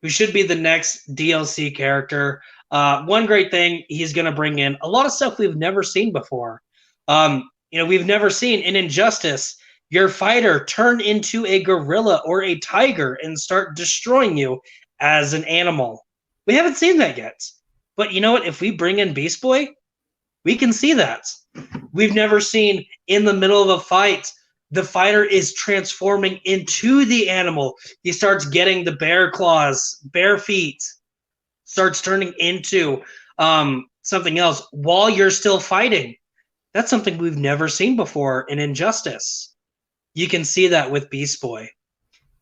Speaker 3: who should be the next DLC character. One great thing, he's going to bring in a lot of stuff we've never seen before. We've never seen in Injustice your fighter turn into a gorilla or a tiger and start destroying you as an animal. We haven't seen that yet. But you know what? If we bring in Beast Boy, we can see that. We've never seen in the middle of a fight, the fighter is transforming into the animal. He starts getting the bear claws, bare feet, starts turning into something else while you're still fighting. That's something we've never seen before in Injustice. You can see that with Beast Boy.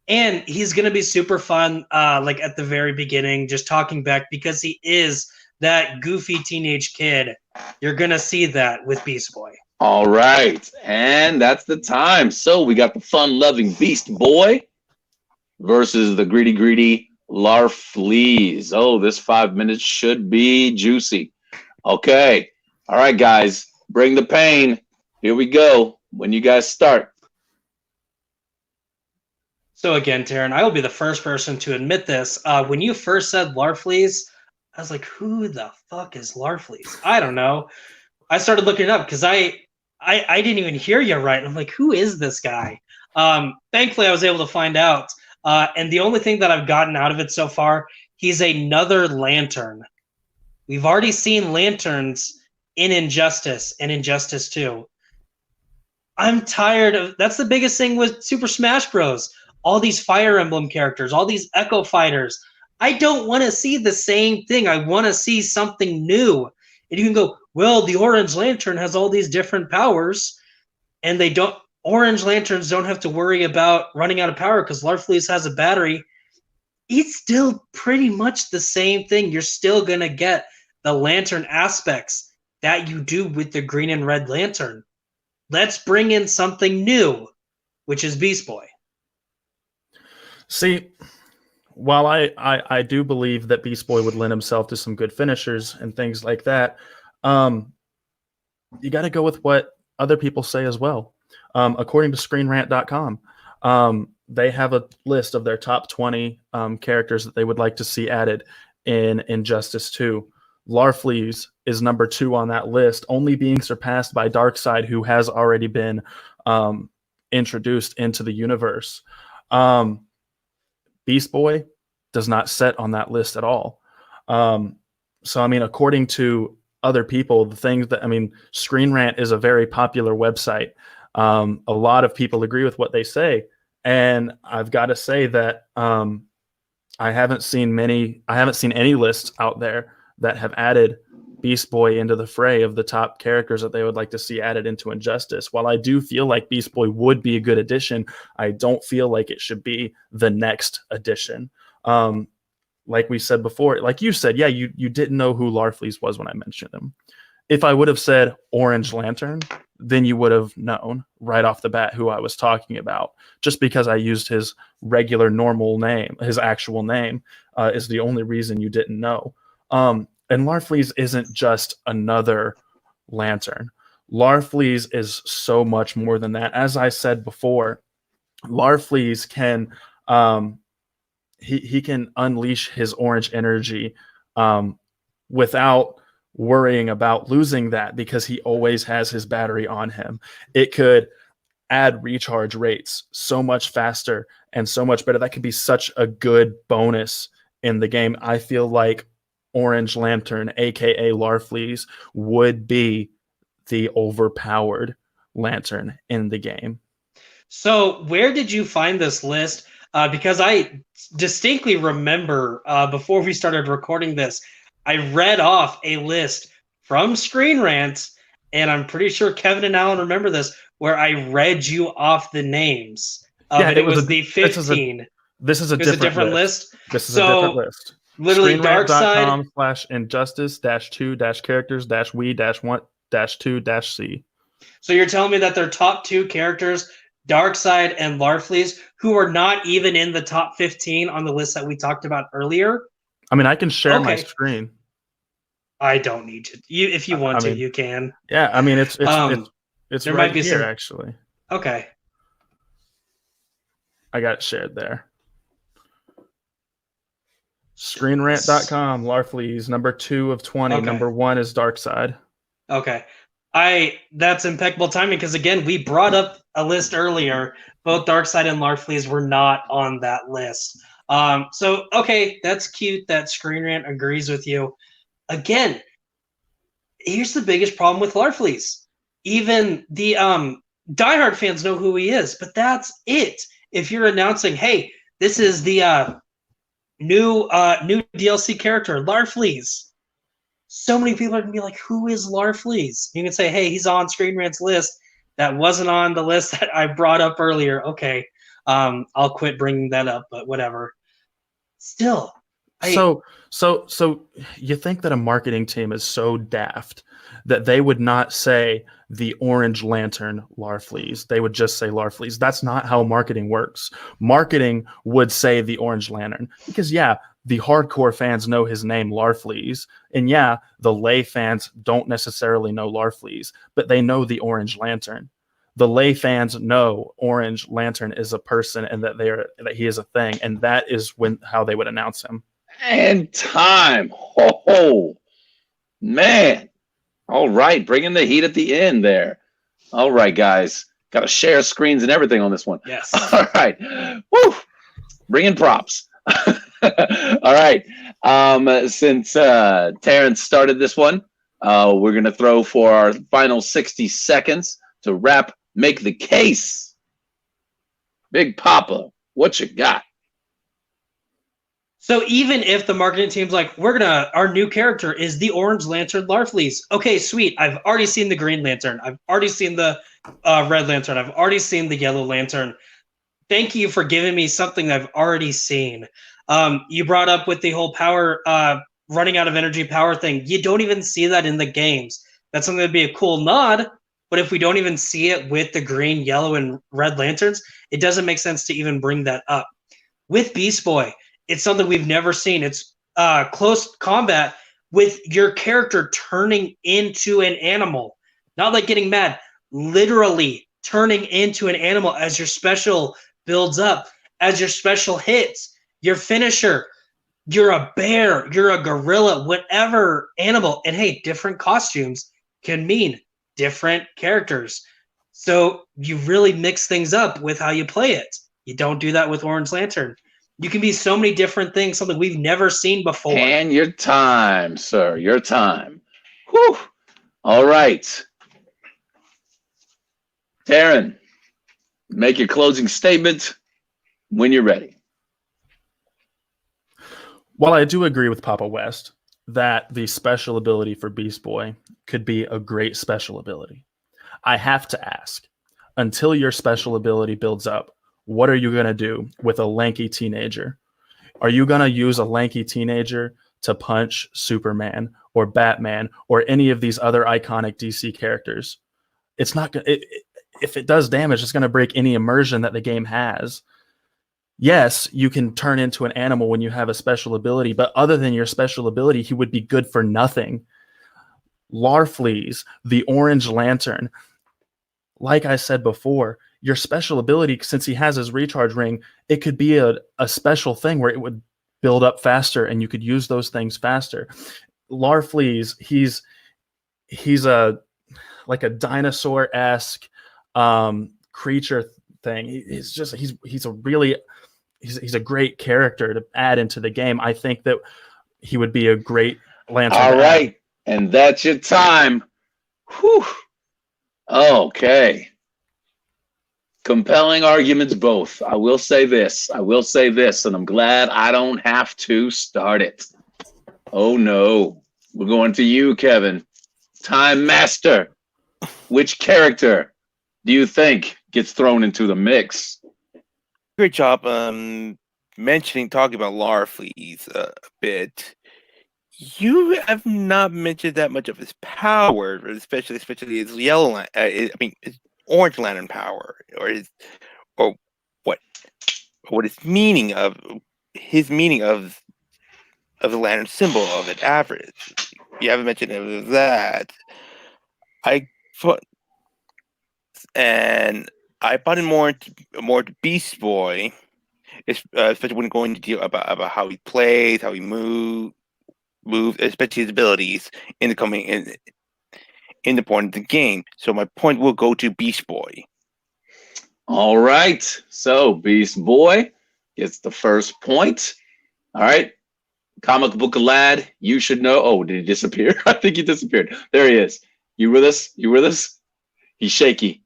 Speaker 3: And he's going to be super fun, at the very beginning, just talking back because he is that goofy teenage kid. You're going to see that with Beast Boy.
Speaker 1: All right, and that's the time. So we got the fun-loving Beast Boy versus the greedy Larfleeze. Oh, this 5 minutes should be juicy. Okay, all right, guys, bring the pain. Here we go. When you guys start.
Speaker 3: So again, Tarrin, I will be the first person to admit this. When you first said Larfleeze, I was like, who the fuck is Larfleeze? I don't know. I started looking it up because I didn't even hear you right. And I'm like, who is this guy? Thankfully, I was able to find out. And the only thing that I've gotten out of it so far, he's another lantern. We've already seen lanterns in Injustice and Injustice 2. I'm tired of. That's the biggest thing with Super Smash Bros. All these Fire Emblem characters, all these Echo Fighters. I don't want to see the same thing. I want to see something new. And you can go, well, the Orange Lantern has all these different powers, and they don't. Orange Lanterns don't have to worry about running out of power because Larfleeze has a battery. It's still pretty much the same thing. You're still gonna get the lantern aspects that you do with the Green and Red Lantern. Let's bring in something new, which is Beast Boy.
Speaker 2: See, while I do believe that Beast Boy would lend himself to some good finishers and things like that, you got to go with what other people say as well. According to ScreenRant.com, they have a list of their top 20 characters that they would like to see added in Injustice 2. Larfleeze is number 2 on that list, only being surpassed by Darkseid, who has already been introduced into the universe. Beast Boy does not set on that list at all. So, I mean, according to other people, the things that, I mean, Screen Rant is a very popular website. A lot of people agree with what they say. And I've got to say that I haven't seen any lists out there that have added Beast Boy into the fray of the top characters that they would like to see added into Injustice. While I do feel like Beast Boy would be a good addition, I don't feel like it should be the next addition. Like we said before, like you said, yeah, you didn't know who Larfleeze was when I mentioned him. If I would have said Orange Lantern, then you would have known right off the bat who I was talking about. Just because I used his regular normal name, his actual name, is the only reason you didn't know. And Larfleeze isn't just another lantern. Larfleeze is so much more than that. As I said before, Larfleeze can he can unleash his orange energy without worrying about losing that, because he always has his battery on him. It could add recharge rates so much faster and so much better. That could be such a good bonus in the game. I feel like Orange Lantern, aka Larfleeze, would be the overpowered lantern in the game.
Speaker 3: So where did you find this list? Because I distinctly remember before we started recording this, I read off a list from Screen Rant, and I'm pretty sure Kevin and Alan remember this, where I read you off the names of it. It was the 15.
Speaker 2: This is a different list. This is a different list.
Speaker 3: Literally,
Speaker 2: ScreenRant.com/injustice-2-characters-we-1-2-C.
Speaker 3: So you're telling me that their top 2 characters, Darkseid and Larfleeze, who are not even in the top 15 on the list that we talked about earlier?
Speaker 2: I mean, I can share my screen.
Speaker 3: I don't need to. If you want to, you can.
Speaker 2: Yeah, I mean, it's
Speaker 3: there
Speaker 2: right
Speaker 3: might be
Speaker 2: here,
Speaker 3: some...
Speaker 2: actually.
Speaker 3: Okay.
Speaker 2: I got it shared there. ScreenRant.com, Larfleeze, number 2 of 20. Okay. Number 1 is Darkseid.
Speaker 3: Okay. That's impeccable timing, because again, we brought up a list earlier. Both Darkseid and Larfleeze were not on that list. So okay, that's cute that Screen Rant agrees with you. Again, here's the biggest problem with Larfleeze. Even the diehard fans know who he is, but that's it. If you're announcing, hey, this is the new DLC character, Larfleeze, so many people are gonna be like, who is Larfleeze? You can say, hey, he's on Screen Rant's list. That wasn't on the list that I brought up earlier. Okay, I'll quit bringing that up, but whatever. Still,
Speaker 2: so you think that a marketing team is so daft that they would not say the Orange Lantern Larfleeze? They would just say Larfleeze. That's not how marketing works. Marketing would say the Orange Lantern because, yeah, the hardcore fans know his name, Larfleeze, and yeah, the lay fans don't necessarily know Larfleeze, but they know the Orange Lantern. The lay fans know Orange Lantern is a person and that he is a thing, and that is how they would announce him.
Speaker 1: And time. Oh, man. All right, bringing the heat at the end there. All right, guys. Got to share screens and everything on this one.
Speaker 3: Yes.
Speaker 1: All right. Woo! Bringing props. All right. Since Tarrin started this one, we're going to throw for our final 60 seconds to wrap Make the case. Big Papa, what you got?
Speaker 3: So even if the marketing team's like, our new character is the Orange Lantern Larfleeze. Okay, sweet. I've already seen the Green Lantern. I've already seen the Red Lantern. I've already seen the Yellow Lantern. Thank you for giving me something I've already seen. You brought up with the whole power, running out of energy power thing. You don't even see that in the games. That's something that'd be a cool nod. But if we don't even see it with the green, yellow, and red lanterns, it doesn't make sense to even bring that up. With Beast Boy, it's something we've never seen. It's close combat with your character turning into an animal. Not like getting mad, literally turning into an animal as your special builds up, as your special hits, your finisher. You're a bear, you're a gorilla, whatever animal. And hey, different costumes can mean different characters. So you really mix things up with how you play it. You don't do that with Orange Lantern. You can be so many different things, something we've never seen before.
Speaker 1: And your time, sir. Your time. Whew. All right. Tarrin, make your closing statement when you're ready.
Speaker 2: While I do agree with Papa West that the special ability for Beast Boy could be a great special ability, I have to ask, until your special ability builds up, what are you going to do with a lanky teenager? Are you going to use a lanky teenager to punch Superman or Batman or any of these other iconic DC characters? It's not going to, if it does damage, it's going to break any immersion that the game has. Yes, you can turn into an animal when you have a special ability, but other than your special ability, he would be good for nothing. Larfleeze, the Orange Lantern, like I said before, your special ability, since he has his recharge ring, it could be a special thing where it would build up faster and you could use those things faster. Larfleeze, he's a like a dinosaur-esque creature thing. He's a great character to add into the game. I think that he would be a great lantern.
Speaker 1: All right, and that's your time. Whew. Okay. Compelling arguments both. I will say this, and I'm glad I don't have to start it. Oh no. We're going to you, Kevin. Time Master. Which character do you think gets thrown into the mix?
Speaker 5: Great job talking about Larfleeze a bit. You have not mentioned that much of his power, especially his his Orange Lantern power, or what his meaning of the lantern symbol of it average. You haven't mentioned any of that. I thought in more to Beast Boy, especially when going to deal about how he plays, how he moves, especially his abilities in the point of the game. So my point will go to Beast Boy.
Speaker 1: All right. So Beast Boy gets the first point. All right. Comic book lad, you should know. Oh, did he disappear? I think he disappeared. There he is. You with us? He's shaky.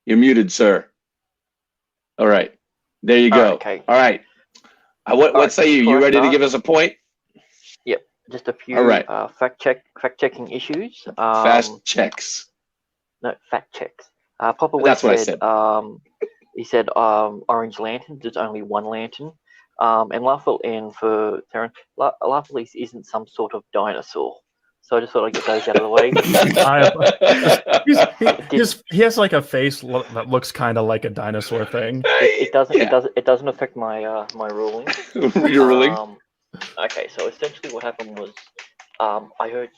Speaker 1: You're muted, sir. All right. There you go.
Speaker 4: Okay.
Speaker 1: All right. What say you? You ready to give us a point?
Speaker 4: Yep. Just a few
Speaker 1: All right.
Speaker 4: fact-checking issues.
Speaker 1: Fast checks.
Speaker 4: No, fact checks. Papa
Speaker 1: That's
Speaker 4: West
Speaker 1: what I said.
Speaker 4: He said Orange Lantern. There's only one lantern. And for Tarrin, Larfleeze isn't some sort of dinosaur. So I just thought I'd get those out of the way.
Speaker 2: He has like a face that looks kind of like a dinosaur thing.
Speaker 4: It doesn't affect my my ruling.
Speaker 1: Your ruling?
Speaker 4: Okay, so essentially what happened was I heard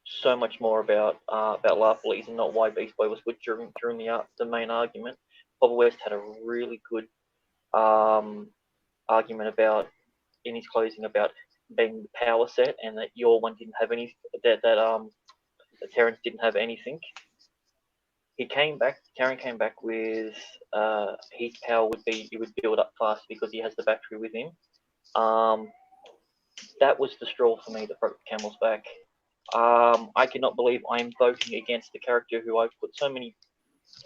Speaker 4: so much more about Larfleeze and not why Beast Boy was good during the main argument. Papa West had a really good argument in his closing about being the power set and that your one didn't have any that Terrence didn't have anything. Tarrin came back with his power would build up fast because he has the battery with him. That was the straw for me that broke the camel's back. I cannot believe I am voting against the character who I've put so many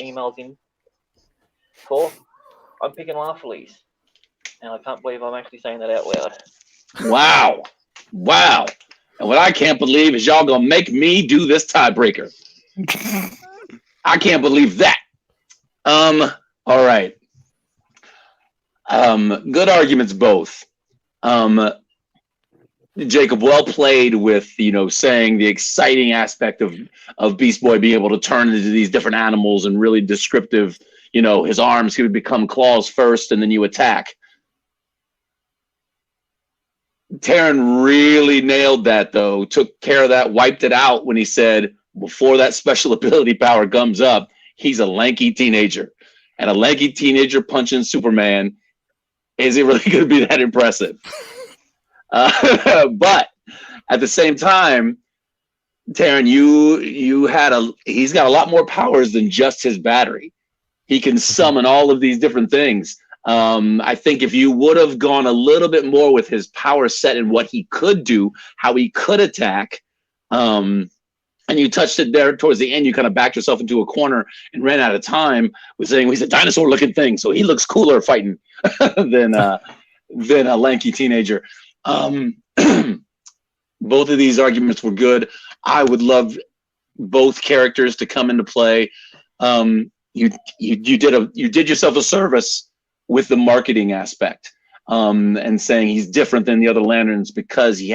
Speaker 4: emails in for. I'm picking Laughley's, and I can't believe I'm actually saying that out loud.
Speaker 1: Wow. Wow. And what I can't believe is y'all gonna make me do this tiebreaker. I can't believe that. All right. Good arguments both. Jacob, well played with, saying the exciting aspect of Beast Boy being able to turn into these different animals and really descriptive, his arms, he would become claws first and then you attack. Tarrin really nailed that, though, took care of that, wiped it out when he said, before that special ability power comes up, he's a lanky teenager. And a lanky teenager punching Superman, is it really going to be that impressive? But at the same time, Tarrin, he's got a lot more powers than just his battery. He can summon all of these different things. I think if you would have gone a little bit more with his power set and what he could do, how he could attack, and you touched it there towards the end, you kind of backed yourself into a corner and ran out of time with saying he's a dinosaur-looking thing, so he looks cooler fighting than a lanky teenager. Both of these arguments were good. I would love both characters to come into play. You did yourself a service with the marketing aspect, and saying he's different than the other lanterns because he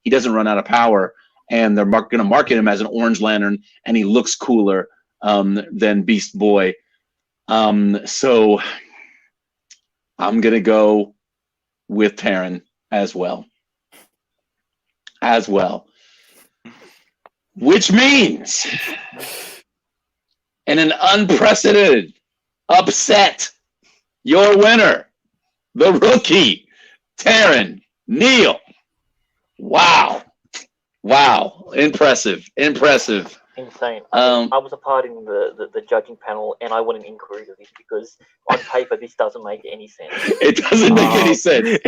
Speaker 1: doesn't run out of power, and they're going to market him as an orange lantern, and he looks cooler than Beast Boy. So I'm going to go with Tarrin as well. Which means, in an unprecedented upset, your winner, the rookie, Tarrin, Neel. Wow. Impressive.
Speaker 4: Insane. I was a part in the judging panel, and I want an inquiry to this because on paper this doesn't make any sense.
Speaker 1: It doesn't make any sense.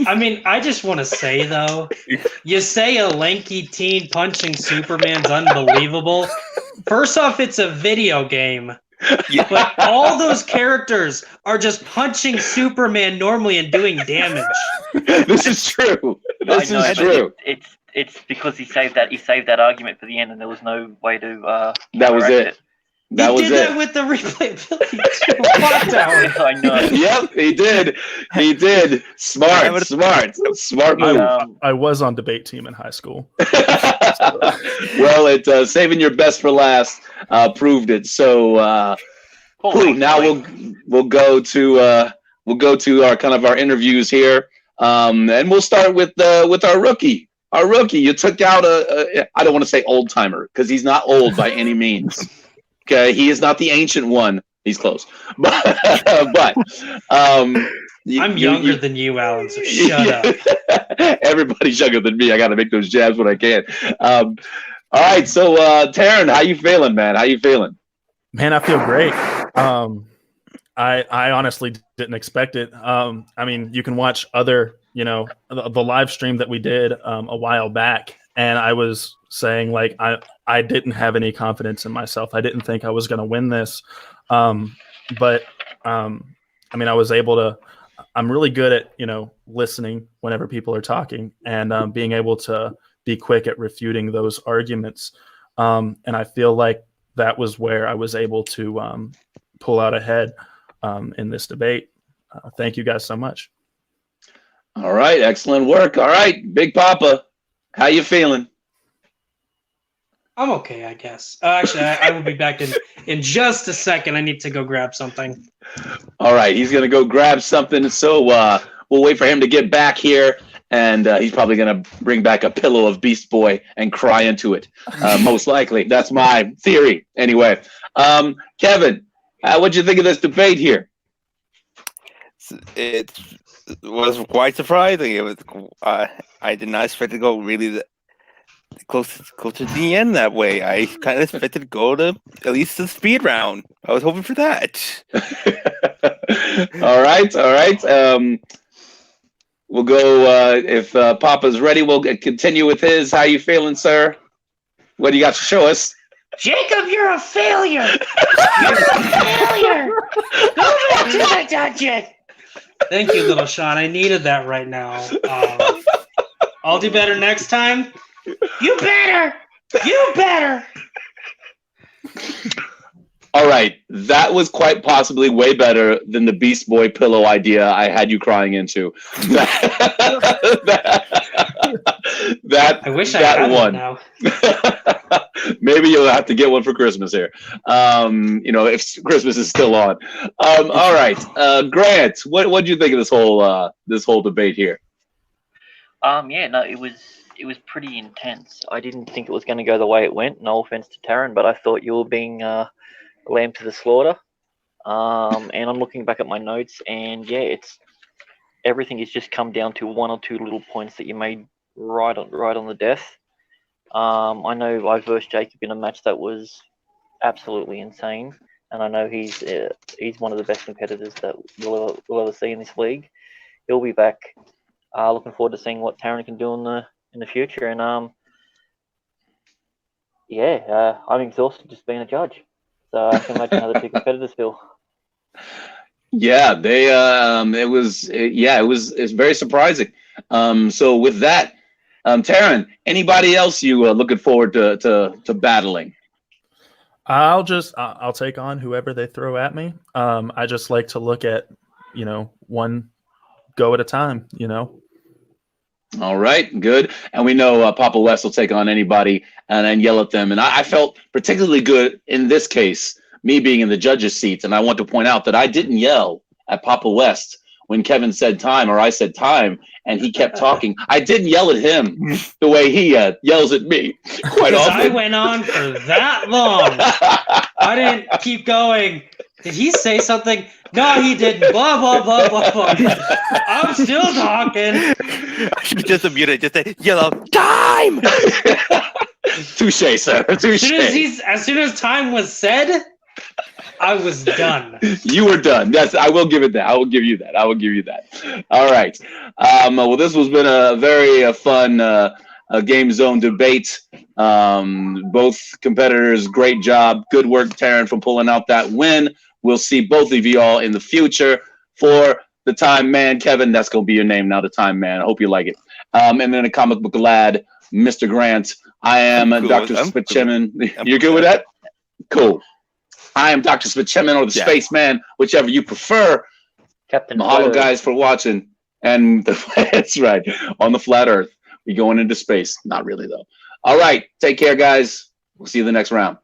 Speaker 3: I mean, I just want to say, though, you say a lanky teen punching Superman's unbelievable. First off, it's a video game.
Speaker 1: Yeah.
Speaker 3: But all those characters are just punching Superman normally and doing damage.
Speaker 1: This is true.
Speaker 4: It's because he saved that argument for the end, and there was no way to.
Speaker 1: That was it.
Speaker 3: He did that with the replayability too.
Speaker 4: I know.
Speaker 1: Yep, he did. Smart move.
Speaker 2: I was on debate team in high school.
Speaker 1: Well, saving your best for last proved it. So now we'll go to our kind of our interviews here, and we'll start with our rookie. Our rookie, you took out I don't want to say old timer because he's not old by any means. Okay, he is not the ancient one. He's close, but I'm
Speaker 3: younger than you, Alan. So shut up.
Speaker 1: Everybody's younger than me. I got to make those jabs when I can. All right, so Tarrin, how you feeling, man? How you feeling?
Speaker 2: Man, I feel great. I honestly didn't expect it. I mean, you can watch other, the live stream that we did a while back, and I was saying like I didn't have any confidence in myself. I didn't think I was going to win this, but I mean, I was able to. I'm really good at listening whenever people are talking and being able to be quick at refuting those arguments, and I feel like that was where I was able to pull out ahead in this debate. Thank you guys so much.
Speaker 1: All right, excellent work. All right, Big Papa, how you feeling?
Speaker 3: I'm okay, I guess. Actually, I will be back in just a second. I need to go grab something.
Speaker 1: All right, he's going to go grab something. So we'll wait for him to get back here, and he's probably going to bring back a pillow of Beast Boy and cry into it, most likely. That's my theory. Anyway, Kevin, what'd you think of this debate here?
Speaker 5: It was quite surprising. It was. I did not expect to go really close to the end that way. I kind of expected to go to at least the speed round. I was hoping for that.
Speaker 1: All right. We'll go if Papa's ready. We'll continue with his. How you feeling, sir? What do you got to show us?
Speaker 3: Jacob, you're a failure. You're a failure. Go back to the dungeon. Thank you, little Sean. I needed that right now. I'll do better next time. You better. You better.
Speaker 1: All right, that was quite possibly way better than the Beast Boy pillow idea I had you crying into. That
Speaker 3: I wish I had one
Speaker 1: one.
Speaker 3: now.
Speaker 1: Maybe you'll have to get one for Christmas here. If Christmas is still on. All right, Grant, what do you think of this whole debate here?
Speaker 4: It was pretty intense. I didn't think it was going to go the way it went. No offense to Tarrin, but I thought you were being lamb to the slaughter. And I'm looking back at my notes, and everything has just come down to one or two little points that you made right on the death. I know I versed Jacob in a match that was absolutely insane, and I know he's one of the best competitors that we'll ever see in this league. He'll be back. Looking forward to seeing what Tarrin can do in the future, and I'm exhausted just being a judge. So I can imagine how the two competitors feel.
Speaker 1: Yeah, it's very surprising. So with that, Tarrin, anybody else you looking forward to battling?
Speaker 2: I'll take on whoever they throw at me. I just like to look at, one go at a time,
Speaker 1: All right, good. And we know Papa West will take on anybody and yell at them. And I felt particularly good in this case, me being in the judge's seat. And I want to point out that I didn't yell at Papa West when Kevin said time or I said time and he kept talking. I didn't yell at him the way he yells at me quite often.
Speaker 3: I went on for that long. I didn't keep going. Did he say something? No, he didn't. Blah, blah, blah, blah, blah. I'm still talking.
Speaker 5: I should have just muted. Just say, yellow time.
Speaker 1: Touche, sir. Touche.
Speaker 3: As soon as time was said, I was done.
Speaker 1: You were done. Yes, I will give it that. I will give you that. All right. Well, this has been a very fun GameZone debate. Both competitors, great job. Good work, Tarrin, for pulling out that win. We'll see both of you all in the future. For the Time Man, Kevin, that's going to be your name now, the Time Man. I hope you like it. And then the comic book lad, Mr. Grant. I am Dr. Spaceman. You're good with that? Cool. I am Dr. Spaceman or the Spaceman, whichever you prefer.
Speaker 4: Captain
Speaker 1: Mahalo, guys, for watching. And that's right, on the flat Earth. We going into space. Not really, though. All right. Take care, guys. We'll see you the next round.